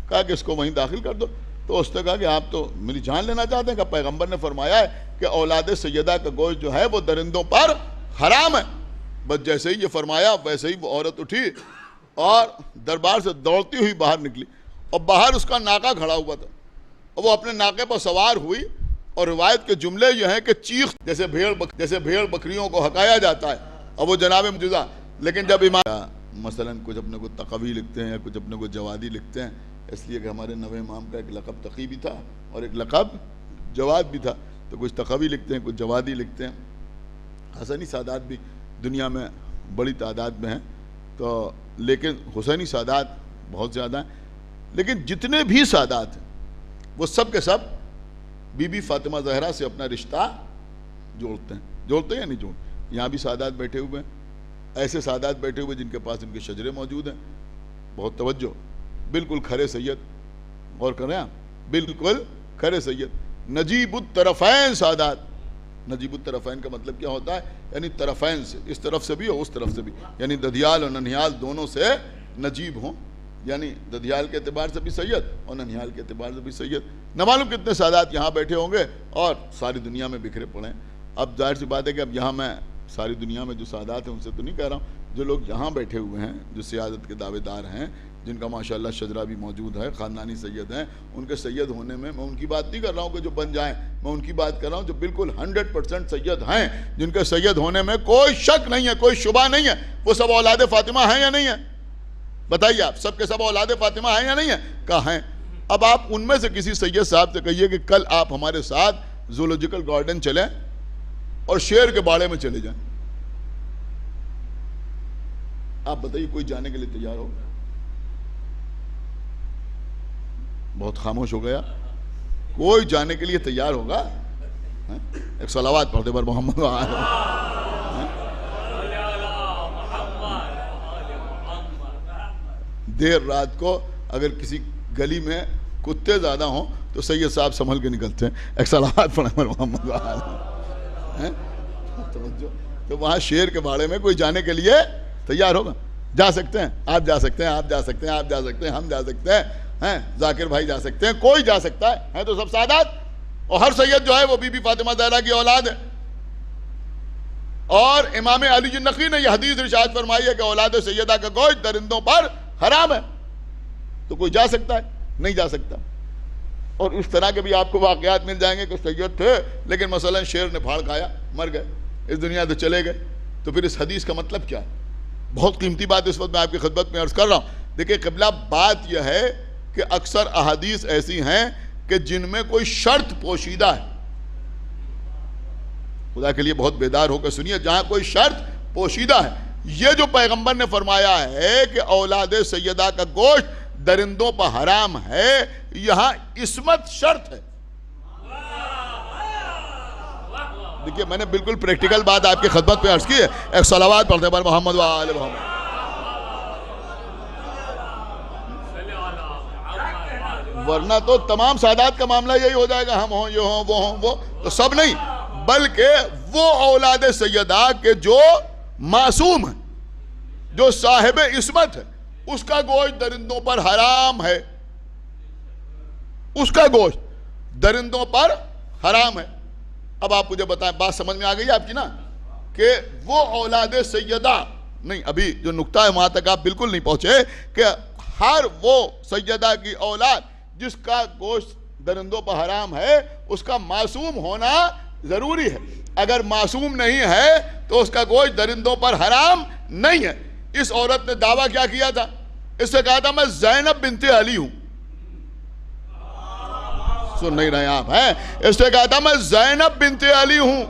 کہا کہ اس کو وہیں داخل کر دو۔ تو اس نے کہا کہ آپ تو میری جان لینا چاہتے ہیں؟ کہ پیغمبر نے فرمایا ہے کہ اولاد سیدہ کا گوشت جو ہے وہ درندوں پر حرام ہے۔ بس جیسے ہی یہ فرمایا ویسے ہی وہ عورت اٹھی اور دربار سے دوڑتی ہوئی باہر نکلی، اور باہر اس کا ناکا کھڑا ہوا تھا، اور وہ اپنے ناکے پر سوار ہوئی، اور روایت کے جملے یہ ہیں کہ چیخ جیسے بھیڑ بکریوں کو ہکایا جاتا ہے، اور وہ جناب معجزہ۔ لیکن جب امام مثلا کچھ اپنے کو تقوی لکھتے ہیں یا کچھ اپنے کو جوادی لکھتے ہیں، اس لیے کہ ہمارے نوے امام کا ایک لقب تقی بھی تھا اور ایک لقب جواد بھی تھا، تو کچھ تقوی لکھتے ہیں کچھ جوادی لکھتے ہیں۔ حسنی سادات بھی دنیا میں بڑی تعداد میں ہیں، تو لیکن حسینی سادات بہت زیادہ ہیں، لیکن جتنے بھی سادات ہیں وہ سب کے سب بی بی فاطمہ زہرا سے اپنا رشتہ جوڑتے ہیں یا نہیں جوڑتے؟ یہاں بھی سادات بیٹھے ہوئے ہیں، ایسے سادات بیٹھے ہوئے جن کے پاس ان کے شجرے موجود ہیں۔ بہت توجہ، بالکل کھرے سید، غور کریں آپ، بالکل کھرے سید، نجیب الطرفین سادات۔ نجیب الطرفین کا مطلب کیا ہوتا ہے؟ یعنی طرفین سے، اس طرف سے بھی اور اس طرف سے بھی، یعنی ددھیال اور ننھیال دونوں سے نجیب ہوں، یعنی ددھیال کے اعتبار سے بھی سید اور ننھیال کے اعتبار سے بھی سید۔ نہ معلوم کتنے سادات یہاں بیٹھے ہوں گے اور ساری دنیا میں بکھرے پڑے ہیں۔ اب ظاہر سی بات ہے کہ اب یہاں میں ساری دنیا میں جو سادات ہیں ان سے تو نہیں کہہ رہا ہوں، جو لوگ یہاں بیٹھے ہوئے ہیں جو سیادت کے دعوے دار ہیں، جن کا ماشاءاللہ شجرہ بھی موجود ہے، خاندانی سید ہیں، ان کے سید ہونے میں ان کی بات نہیں کر رہا ہوں کہ جو بن جائیں، میں ان کی بات کر رہا ہوں جو بالکل 100% سید ہیں، جن کے سید ہونے میں کوئی شک نہیں ہے، کوئی شبہ نہیں ہے۔ وہ سب اولاد فاطمہ ہیں یا نہیں ہیں؟ بتائیے آپ، سب کے سب اولاد فاطمہ ہیں یا نہیں ہیں؟ کہاں ہیں؟ اب آپ ان میں سے کسی سید صاحب سے کہیے کہ کل آپ ہمارے ساتھ زولوجیکل گارڈن چلیں اور شیر کے باڑے میں چلے جائیں، آپ بتائیے کوئی جانے کے لیے تیار ہو؟ بہت خاموش ہو گیا، کوئی جانے کے لیے تیار ہوگا؟ ایک صلوات پڑھتے پر محمد دیر رات کو اگر کسی گلی میں کتے زیادہ ہوں تو سید صاحب سنبھل کے نکلتے ہیں، ایک صلوات پڑھتے پر محمد تو وہاں شیر کے باڑے میں کوئی جانے کے لیے تیار ہوگا؟ جا سکتے ہیں، آپ جا سکتے ہیں، آپ جا سکتے ہیں، آپ جا سکتے ہیں، ہم جا سکتے ہیں، ذاکر بھائی جا سکتے ہیں، کوئی جا سکتا ہے تو سب سادات، اور ہر سید جو ہے وہ بی بی فاطمہ زہرا کی اولاد ہے۔ اور امام علی النقی نے یہ حدیث ارشاد فرمائی ہے کہ اولاد سیدہ کا گوشت درندوں پر حرام ہے، تو کوئی جا سکتا ہے؟ نہیں جا سکتا۔ اور اس طرح کے بھی آپ کو واقعات مل جائیں گے کہ سید تھے لیکن مثلا شیر نے پھاڑ کھایا، مر گئے، اس دنیا سے چلے گئے۔ تو پھر اس حدیث کا مطلب کیا ہے؟ بہت قیمتی بات اس وقت میں آپ کی خدمت میں عرض کر رہا ہوں۔ دیکھیں قبلہ، بات یہ ہے کہ اکثر احادیث ایسی ہیں کہ جن میں کوئی شرط پوشیدہ ہے. خدا کے لیے بہت بیدار ہو کے سنیے, جہاں کوئی شرط پوشیدہ ہے. یہ جو پیغمبر نے فرمایا ہے کہ اولاد سیدہ کا گوشت درندوں پر حرام ہے, یہاں عصمت شرط ہے. دیکھیے میں نے بالکل پریکٹیکل بات آپ کی خدمت پہ عرض کی ہے. ایک صلوات پڑھتے ہیں محمد و آل محمد. ورنہ تو تمام سادات کا معاملہ یہی ہو جائے گا, ہم ہوں, یہ ہوں, وہ ہوں, وہ تو سب نہیں, بلکہ وہ اولاد سیدہ کے جو معصوم ہے, جو صاحب عصمت ہے, اس کا گوشت درندوں پر حرام ہے. اس کا گوشت درندوں پر حرام ہے. اب آپ مجھے بتائیں, بات سمجھ میں آ گئی آپ کی نا, کہ وہ اولاد سیدہ نہیں, ابھی جو نقطہ ہے وہاں تک آپ بالکل نہیں پہنچے, کہ ہر وہ سیدہ کی اولاد جس کا گوشت درندوں پر حرام ہے اس کا معصوم ہونا ضروری ہے. اگر معصوم نہیں ہے تو اس کا گوشت درندوں پر حرام نہیں ہے. اس عورت نے دعویٰ کیا کیا تھا؟ اس سے کہا تھا میں زینب بنت علی ہوں. سن نہیں رہے آپ ہیں؟ اس نے کہا تھا میں زینب بنت علی ہوں.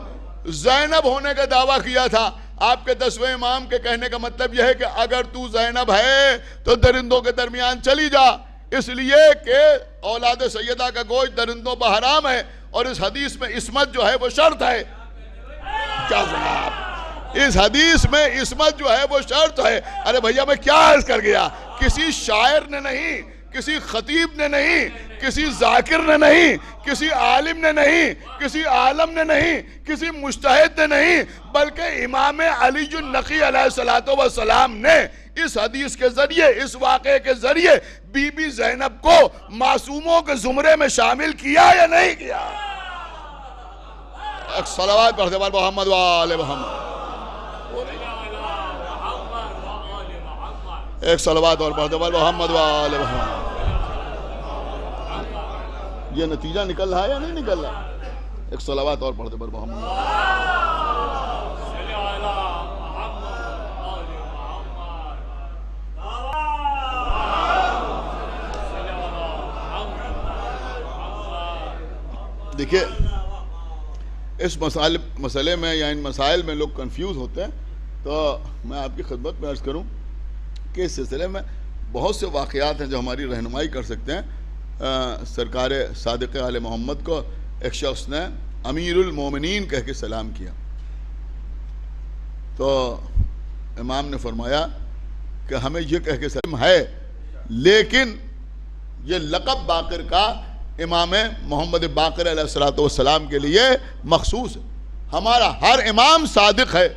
زینب ہونے کا دعویٰ کیا تھا. آپ کے 10ویں امام کے کہنے کا مطلب یہ ہے کہ اگر تو زینب ہے تو درندوں کے درمیان چلی جا, اس لیے کہ اولاد سیدہ کا گوشت درندوں پر حرام ہے, اور اس حدیث میں عصمت جو ہے وہ شرط ہے. کیا جناب, اس حدیث میں عصمت جو ہے وہ شرط ہے. ارے بھیا میں کیا عرض کر گیا, کسی شاعر نے نہیں, کسی خطیب نے نہیں, کسی ذاکر نے نہیں, کسی عالم نے نہیں, کسی عالم نے نہیں, کسی مجتہد نے نہیں, بلکہ امام علی النقی علیہ السلام نے اس حدیث کے ذریعے, اس واقعے کے ذریعے بی بی زینب کو معصوموں کے زمرے میں شامل کیا یا نہیں کیا؟ ایک صلوات پڑھتے ہیں محمد و آل محمد. ایک صلوات اور پڑھتے ہیں محمد و آل محمد. یہ نتیجہ نکل رہا ہے یا نہیں نکل رہا؟ ایک صلوات اور پڑھتے ہیں محمد. دیکھیے اس مسئلے میں یا ان مسائل میں لوگ کنفیوز ہوتے ہیں, تو میں آپ کی خدمت میں عرض کروں کہ اس سلسلے میں بہت سے واقعات ہیں جو ہماری رہنمائی کر سکتے ہیں. سرکار صادق آل محمد کو ایک شخص نے امیر المومنین کہہ کے سلام کیا, تو امام نے فرمایا کہ ہمیں یہ کہہ کے سلام ہے, لیکن یہ لقب باقر کا امام محمد باقر علیہ السلام کے لیے مخصوص ہے. ہمارا ہر امام صادق ہے,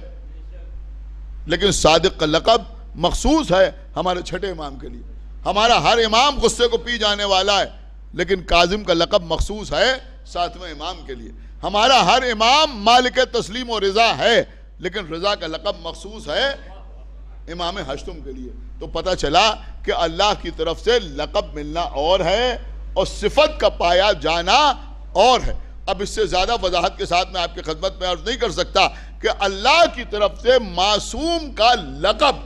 لیکن صادق کا لقب مخصوص ہے ہمارے چھٹے امام کے لیے. ہمارا ہر امام غصے کو پی جانے والا ہے, لیکن کاظم کا لقب مخصوص ہے 7ویں امام کے لیے. ہمارا ہر امام مالک تسلیم و رضا ہے, لیکن رضا کا لقب مخصوص ہے امام ہشتم کے لیے. تو پتہ چلا کہ اللہ کی طرف سے لقب ملنا اور ہے اور صفت کا پایا جانا اور ہے. اب اس سے زیادہ وضاحت کے ساتھ میں آپ کی خدمت میں عرض نہیں کر سکتا کہ اللہ کی طرف سے معصوم کا لقب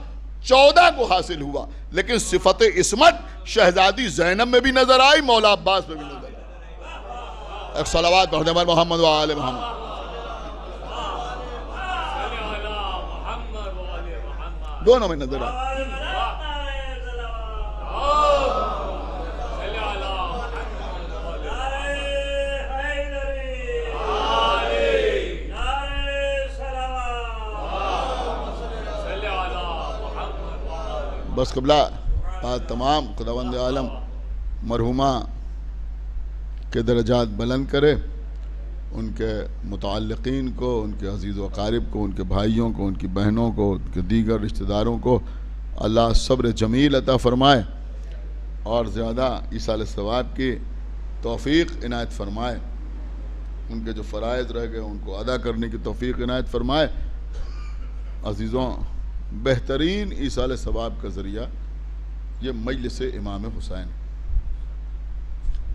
14 کو حاصل ہوا, لیکن صفت عصمت شہزادی زینب میں بھی نظر آئی, مولا عباس میں بھی نظر آئی. ایک صلوات پڑھنے پر محمد و آل محمد. دونوں میں نظر آئی. بس قبلہ تمام خداوند عالم مرحومہ کے درجات بلند کرے, ان کے متعلقین کو, ان کے عزیز و اقارب کو, ان کے بھائیوں کو, ان کی بہنوں کو, ان کے دیگر رشتہ داروں کو اللہ صبر جمیل عطا فرمائے اور زیادہ ایصال ثواب کی توفیق عنایت فرمائے. ان کے جو فرائض رہ گئے ان کو ادا کرنے کی توفیق عنایت فرمائے. عزیزوں, بہترین ایصال ثواب کا ذریعہ یہ مجلس امام حسین.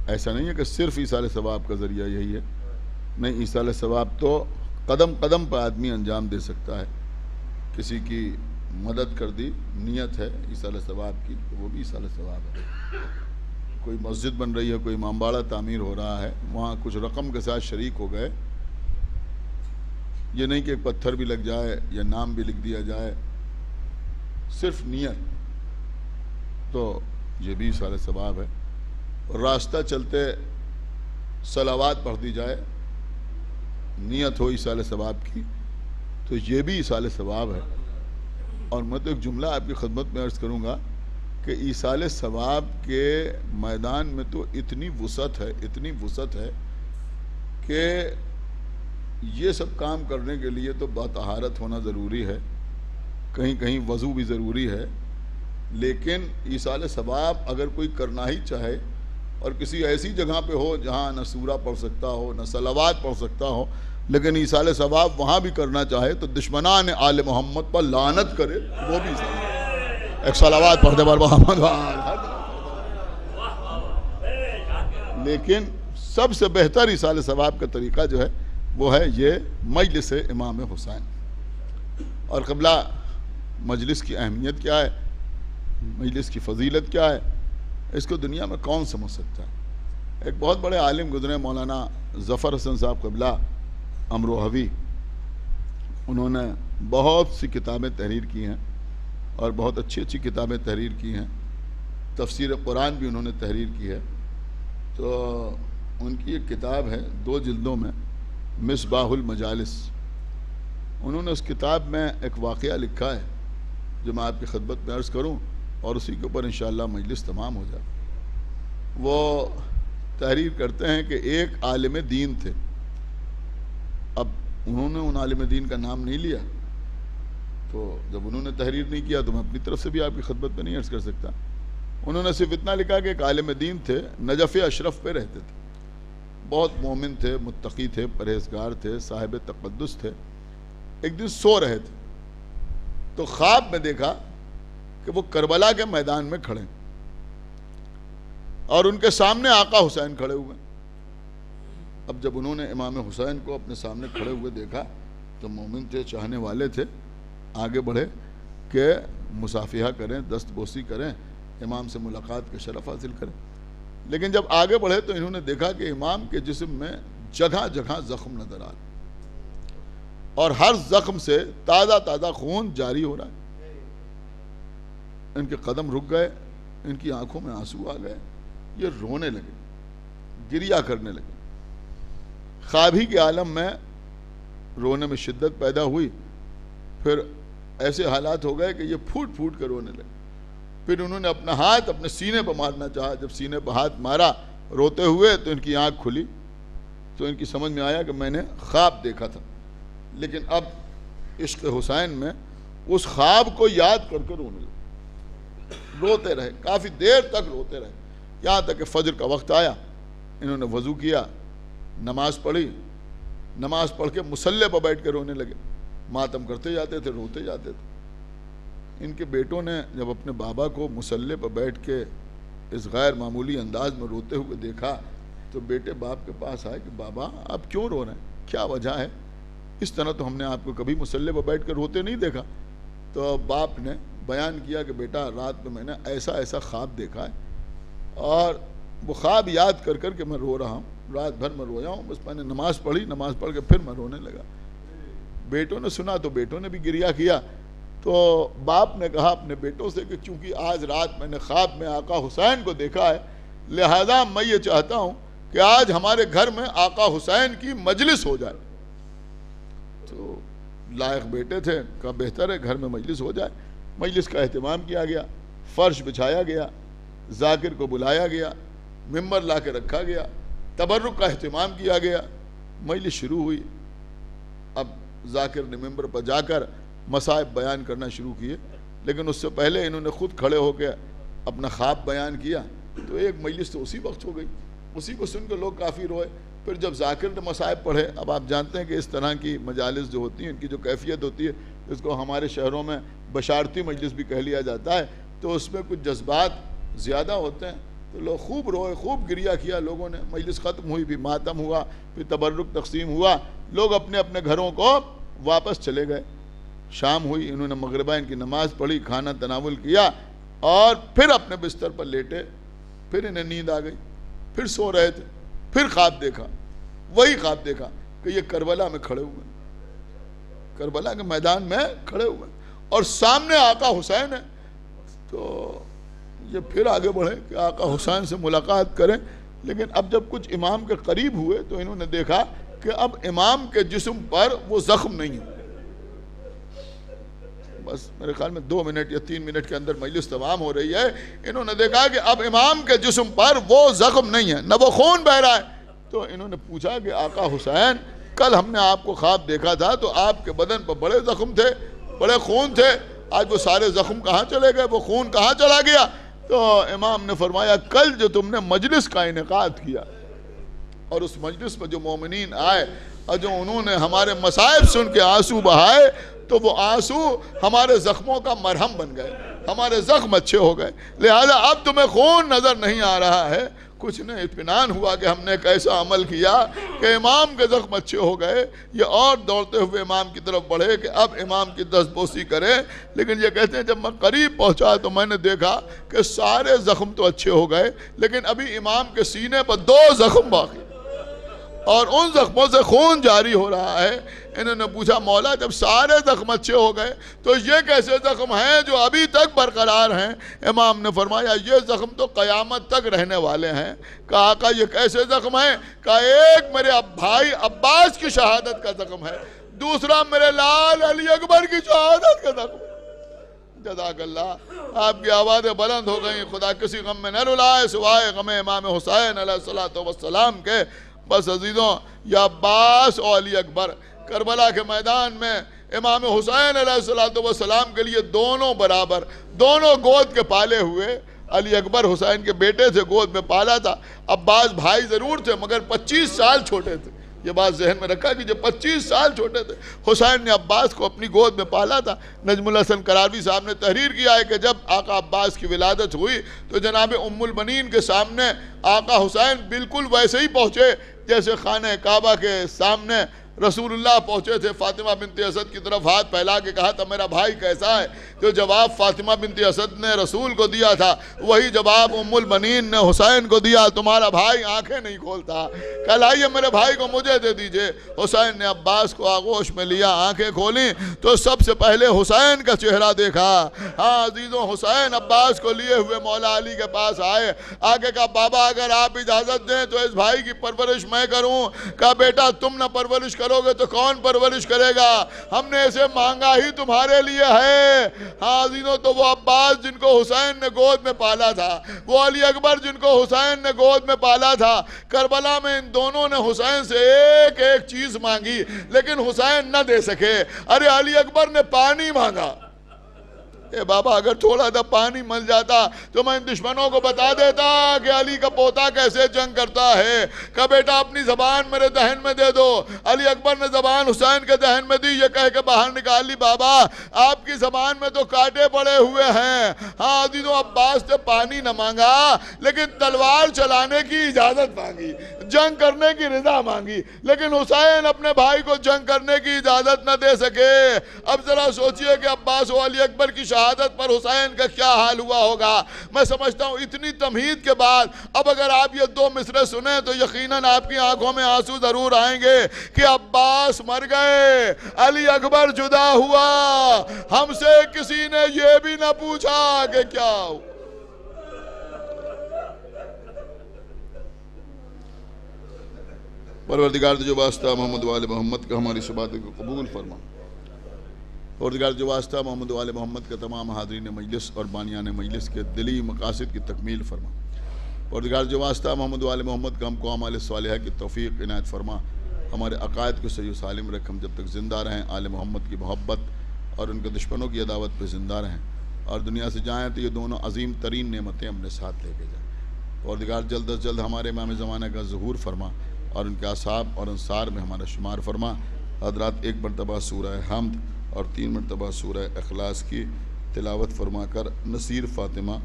ایسا نہیں ہے کہ صرف ایصال ثواب کا ذریعہ یہی ہے, نہیں, ایصال ثواب تو قدم قدم پر آدمی انجام دے سکتا ہے. کسی کی مدد کر دی, نیت ہے ایصال ثواب کی, تو وہ بھی ایصال ثواب ہے. کوئی مسجد بن رہی ہے، کوئی امام باڑہ تعمیر ہو رہا ہے، وہاں کچھ رقم کے ساتھ شریک ہو گئے، یہ نہیں کہ ایک پتھر بھی لگ جائے یا نام بھی لکھ دیا جائے، صرف نیت، تو یہ بھی ایصال ثواب ہے۔ اور راستہ چلتے صلوات پڑھ دی جائے، نیت ہو ایصال ثواب کی، تو یہ بھی ایصال ثواب ہے۔ اور میں تو ایک جملہ آپ کی خدمت میں عرض کروں گا کہ ایصال ثواب کے میدان میں تو اتنی وسعت ہے کہ یہ سب کام کرنے کے لیے تو باطہارت ہونا ضروری ہے، کہیں کہیں وضو بھی ضروری ہے، لیکن ایصال ثواب اگر کوئی کرنا ہی چاہے اور کسی ایسی جگہ پہ ہو جہاں نہ سورہ پڑھ سکتا ہو نہ صلوات پڑھ سکتا ہو، لیکن ایصال ثواب وہاں بھی کرنا چاہے تو دشمنان آل محمد پر لعنت کرے، وہ بھی ایک صلوات پڑھ دے بار محمد، لیکن سب سے بہتر ایصال ثواب کا طریقہ جو ہے وہ ہے یہ مجلس امام حسین۔ اور قبلہ مجلس کی اہمیت کیا ہے، مجلس کی فضیلت کیا ہے، اس کو دنیا میں کون سمجھ سکتا ہے۔ ایک بہت بڑے عالم گزرے مولانا ظفر حسن صاحب قبلہ امروہوی، انہوں نے بہت سی کتابیں تحریر کی ہیں اور بہت اچھی کتابیں تحریر کی ہیں، تفسیر قرآن بھی انہوں نے تحریر کی ہے۔ تو ان کی ایک کتاب ہے 2 جلدوں میں، مصباح المجالس، انہوں نے اس کتاب میں ایک واقعہ لکھا ہے جو میں آپ کی خدمت میں عرض کروں اور اسی کے اوپر انشاءاللہ مجلس تمام ہو جائے۔ وہ تحریر کرتے ہیں کہ ایک عالم دین تھے، اب انہوں نے ان عالم دین کا نام نہیں لیا، تو جب انہوں نے تحریر نہیں کیا تو میں اپنی طرف سے بھی آپ کی خدمت میں نہیں عرض کر سکتا۔ انہوں نے صرف اتنا لکھا کہ ایک عالم دین تھے، نجف اشرف پہ رہتے تھے، بہت مومن تھے، متقی تھے، پرہیزگار تھے، صاحب تقدس تھے۔ ایک دن سو رہے تھے تو خواب میں دیکھا کہ وہ کربلا کے میدان میں کھڑے اور ان کے سامنے آقا حسین کھڑے ہوئے۔ اب جب انہوں نے امام حسین کو اپنے سامنے کھڑے ہوئے دیکھا تو مومن تھے، چاہنے والے تھے، آگے بڑھے کہ مصافحہ کریں، دست بوسی کریں، امام سے ملاقات کا شرف حاصل کریں۔ لیکن جب آگے بڑھے تو انہوں نے دیکھا کہ امام کے جسم میں جگہ جگہ زخم نظر آ رہے اور ہر زخم سے تازہ خون جاری ہو رہا ہے۔ ان کے قدم رک گئے، ان کی آنکھوں میں آنسو آ گئے، یہ رونے لگے، گریہ کرنے لگے۔ خواب ہی کے عالم میں رونے میں شدت پیدا ہوئی، پھر ایسے حالات ہو گئے کہ یہ پھوٹ پھوٹ کر رونے لگے۔ پھر انہوں نے اپنا ہاتھ اپنے سینے پر مارنا چاہا، جب سینے پر ہاتھ مارا روتے ہوئے تو ان کی آنکھ کھلی، تو ان کی سمجھ میں آیا کہ میں نے خواب دیکھا تھا۔ لیکن اب عشق حسین میں اس خواب کو یاد کر کے رونے لگے، روتے رہے، کافی دیر تک روتے رہے، یہاں تک کہ فجر کا وقت آیا۔ انہوں نے وضو کیا، نماز پڑھی، نماز پڑھ کے مصلی پر بیٹھ کے رونے لگے، ماتم کرتے جاتے تھے، روتے جاتے تھے۔ ان کے بیٹوں نے جب اپنے بابا کو مصلی پر بیٹھ کے اس غیر معمولی انداز میں روتے ہوئے دیکھا تو بیٹے باپ کے پاس آئے کہ بابا آپ کیوں رو رہے ہیں، کیا وجہ ہے؟ اس طرح تو ہم نے آپ کو کبھی مصلی پر بیٹھ کر روتے نہیں دیکھا۔ تو باپ نے بیان کیا کہ بیٹا رات میں نے ایسا خواب دیکھا ہے اور وہ خواب یاد کر کر کے میں رو رہا ہوں، رات بھر میں رویا ہوں، بس میں نے نماز پڑھی، نماز پڑھ کے پھر میں رونے لگا۔ بیٹوں نے سنا تو بیٹوں نے بھی گریہ کیا۔ تو باپ نے کہا اپنے بیٹوں سے کہ چونکہ آج رات میں نے خواب میں آقا حسین کو دیکھا ہے، لہذا میں یہ چاہتا ہوں کہ آج ہمارے گھر میں آقا حسین کی مجلس ہو جائے۔ تو لائق بیٹے تھے، کہا بہتر ہے گھر میں مجلس ہو جائے۔ مجلس کا اہتمام کیا گیا، فرش بچھایا گیا، ذاکر کو بلایا گیا، ممبر لا کے رکھا گیا، تبرک کا اہتمام کیا گیا، مجلس شروع ہوئی۔ اب ذاکر نے ممبر پر جا کر مصائب بیان کرنا شروع کیے، لیکن اس سے پہلے انہوں نے خود کھڑے ہو کے اپنا خواب بیان کیا، تو ایک مجلس تو اسی وقت ہو گئی، اسی کو سن کے لوگ کافی روئے۔ پھر جب ذاکر نے مصائب پڑھے، اب آپ جانتے ہیں کہ اس طرح کی مجالس جو ہوتی ہیں ان کی جو کیفیت ہوتی ہے، اس کو ہمارے شہروں میں بشارتی مجلس بھی کہہ لیا جاتا ہے، تو اس میں کچھ جذبات زیادہ ہوتے ہیں، تو لوگ خوب روئے، خوب گریہ کیا لوگوں نے۔ مجلس ختم ہوئی، پھر ماتم ہوا، پھر تبرک تقسیم ہوا، لوگ اپنے اپنے گھروں کو واپس چلے گئے۔ شام ہوئی، انہوں نے مغربہ ان کی نماز پڑھی، کھانا تناول کیا اور پھر اپنے بستر پر لیٹے پھر انہیں نیند آ گئی، پھر سو رہے تھے، پھر خواب دیکھا، وہی خواب دیکھا کہ یہ کربلا میں کھڑے ہوئے ہیں، کربلا کے میدان میں کھڑے ہوئے ہیں اور سامنے آقا حسین ہے۔ تو یہ پھر آگے بڑھے کہ آقا حسین سے ملاقات کریں، لیکن اب جب کچھ امام کے قریب ہوئے تو انہوں نے دیکھا کہ اب امام کے جسم پر وہ زخم نہیں ہے۔ بس میرے خیال میں 2 منٹ یا 3 منٹ کے اندر مجلس تمام ہو رہی ہے، انہوں نے دیکھا کہ اب امام کے جسم پر وہ زخم نہیں ہے، نہ وہ خون بہ رہا ہے۔ تو انہوں نے پوچھا کہ آقا حسین، کل ہم نے آپ کو خواب دیکھا تھا تو آپ کے بدن پر بڑے زخم تھے، بڑے خون تھے، آج وہ سارے زخم کہاں چلے گئے، وہ خون کہاں چلا گیا؟ تو امام نے فرمایا کل جو تم نے مجلس کا انعقاد کیا اور اس مجلس میں جو مومنین آئے اور جو انہوں نے ہمارے مصائب سن کے آنسو بہائے، تو وہ آنسو ہمارے زخموں کا مرہم بن گئے، ہمارے زخم اچھے ہو گئے، لہذا اب تمہیں خون نظر نہیں آ رہا ہے۔ کچھ نے اطمینان ہوا کہ ہم نے ایک ایسا عمل کیا کہ امام کے زخم اچھے ہو گئے۔ یہ اور دوڑتے ہوئے امام کی طرف بڑھے کہ اب امام کی دست بوسی کرے، لیکن یہ کہتے ہیں جب میں قریب پہنچا تو میں نے دیکھا کہ سارے زخم تو اچھے ہو گئے، لیکن ابھی امام کے سینے پر 2 زخم باقی اور ان زخموں سے خون جاری ہو رہا ہے۔ انہوں نے پوچھا مولا جب سارے زخم اچھے ہو گئے تو یہ کیسے زخم ہیں جو ابھی تک برقرار ہیں؟ امام نے فرمایا یہ زخم تو قیامت تک رہنے والے ہیں۔ کہا آقا یہ کیسے زخم ہیں؟ کہا ایک میرے بھائی عباس کی شہادت کا زخم ہے، دوسرا میرے لال علی اکبر کی شہادت کا زخم ہے۔ جزاک اللہ، آپ کی آوازیں بلند ہو گئیں، خدا کسی غم میں نہ رلائے سوائے غم امام حسین علیہ السلام کے۔ بس عزیزوں، یا عباس اور علی اکبر کربلا کے میدان میں امام حسین علیہ السلام کے لیے دونوں برابر، دونوں گود کے پالے ہوئے۔ علی اکبر حسین کے بیٹے تھے، گود میں پالا تھا۔ عباس بھائی ضرور تھے مگر 25 سال چھوٹے تھے، یہ بات ذہن میں رکھا کہ جب 25 سال چھوٹے تھے حسین نے عباس کو اپنی گود میں پالا تھا۔ نجم الحسن کراروی صاحب نے تحریر کیا ہے کہ جب آقا عباس کی ولادت ہوئی تو جناب ام المنین کے سامنے آقا حسین بالکل ویسے ہی پہنچے جیسے خانہ کعبہ کے سامنے رسول اللہ پہنچے تھے۔ فاطمہ بنت اسد کی طرف ہاتھ پھیلا کے کہا تھا میرا بھائی کیسا ہے؟ جو جواب فاطمہ بنت اسد نے رسول کو دیا تھا وہی جواب ام المنین نے حسین کو دیا، تمہارا بھائی آنکھیں نہیں کھولتا، کہا لائیے میرے بھائی کو مجھے دے دیجئے۔ حسین نے عباس کو آغوش میں لیا، آنکھیں کھولیں تو سب سے پہلے حسین کا چہرہ دیکھا۔ ہاں عزیزوں، حسین عباس کو لیے ہوئے مولا علی کے پاس آئے، آگے کہا بابا اگر آپ اجازت دیں تو اس بھائی کی پرورش میں کروں۔ کہا بیٹا تم نہ پرورش کرو گے تو کون پرورش کرے گا؟ ہم نے اسے مانگا ہی تمہارے لیے ہے۔ ہاں عزیزوں، تو وہ عباس جن کو حسین نے گود میں پالا تھا، وہ علی اکبر جن کو حسین نے گود میں پالا تھا، کربلا میں ان دونوں نے حسین سے ایک ایک چیز مانگی لیکن حسین نہ دے سکے۔ ارے علی اکبر نے پانی مانگا، اے بابا اگر تھوڑا سا پانی مل جاتا تو میں ان دشمنوں کو بتا دیتا کہ علی کا پوتا کیسے جنگ کرتا ہے۔ کہا بیٹا اپنی زبان میرے دہن میں دے دو۔ علی اکبر نے زبان حسین کے دہن میں دی، یہ کہہ کے باہر نکال لی بابا آپ کی زبان میں تو کانٹے پڑے ہوئے ہیں۔ ہاں عزیزوں، عباس نے پانی نہ مانگا لیکن تلوار چلانے کی اجازت مانگی، جنگ کرنے کی رضا مانگی، لیکن حسین اپنے بھائی کو جنگ کرنے کی اجازت نہ دے سکے۔ اب ذرا سوچئے کہ عباس و علی اکبر کی شہادت پر حسین کا کیا حال ہوا ہوگا۔ میں سمجھتا ہوں اتنی تمہید کے بعد اب اگر آپ یہ 2 مصرعے سنیں تو یقیناً آپ کی آنکھوں میں آنسو ضرور آئیں گے کہ عباس مر گئے، علی اکبر جدا ہوا، ہم سے کسی نے یہ بھی نہ پوچھا کہ کیا ہو۔ پروردگار جو واسطہ محمد و آل محمد کا ہماری سباتیں کو قبول فرما۔ پروردگار جو واسطہ محمد و آل محمد کا تمام حاضرین مجلس اور بانیان مجلس کے دلی مقاصد کی تکمیل فرما۔ پروردگار جو واسطہ محمد و آل محمد کا ہم کو اعمال صالحہ کی توفیق عنایت فرما۔ ہمارے عقائد کو صحیح و سالم رکھ، ہم جب تک زندہ رہیں آل محمد کی محبت اور ان کے دشمنوں کی عداوت پہ زندہ رہیں، اور دنیا سے جائیں تو یہ دونوں عظیم ترین نعمتیں اپنے ساتھ لے کے جائیں۔ پروردگار جلد از جلد ہمارے امام زمانہ کا ظہور فرما اور ان کے اصحاب اور انصار میں ہمارا شمار فرما۔ حضرات 1 مرتبہ سورہ حمد اور 3 مرتبہ سورہ اخلاص کی تلاوت فرما کر نصیر فاطمہ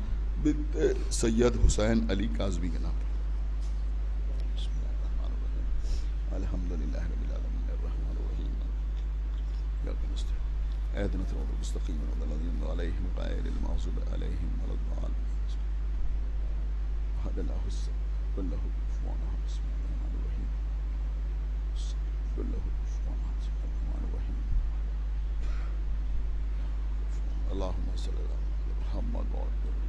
بنت سید حسین علی کاظمی کے نام۔ بسم اللہ الرحمن الرحیم، الحمدللہ رب العالمین الرحمن الرحیم اهدنا الصراط المستقیم صراط الذین انعمت علیہم غیر المغضوب علیہم ولا الضالین۔ بالله السميع كله كفوا احد بسم الله الرحمن الرحيم كله كفوا احد بسم الله الرحمن الرحيم اللهم صل على محمد وعلى آله.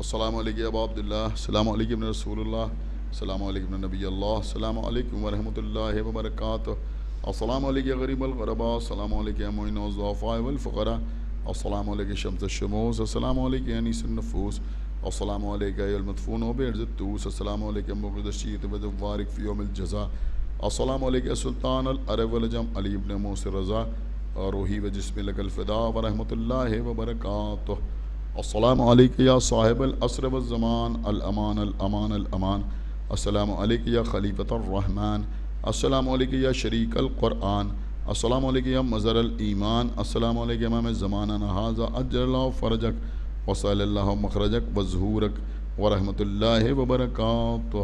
السلام علیکم ابا عبداللہ، السلام علیکم رسول اللہ، السلام علیکم نبی اللہ، السلام علیکم ورحمۃ اللہ وبرکاتہ، السلام علیکم غریب الغرباء، السلام علیکم معین الضعفاء والفقراء، السلام علیکم شمس الشموس، السلام علیکم انیس النفوس، السلام علیکم ایھا المدفون بعرض الطوس، السلام علیکم مغرد الشیط والوارق فی یوم الجزا، السلام علیکم سلطان العرب والعجم علی ابن موسی رضا روحی و جسم لک الفدا ورحمۃ اللہ وبرکاتہ. السلام علیکم یا صاحب العصر والزمان، الامان الامان الامان، السلام علیکم یا خلیفۃ الرحمن، السلام علیکم یا شریک القرآن، السلام علیکم یا مظہر الایمان، السلام علیکم امام زمانہ ھذا اجر اللہ فرجک وصلی اللہ مخرجک وظہورک ورحمۃ اللہ وبرکاتہ.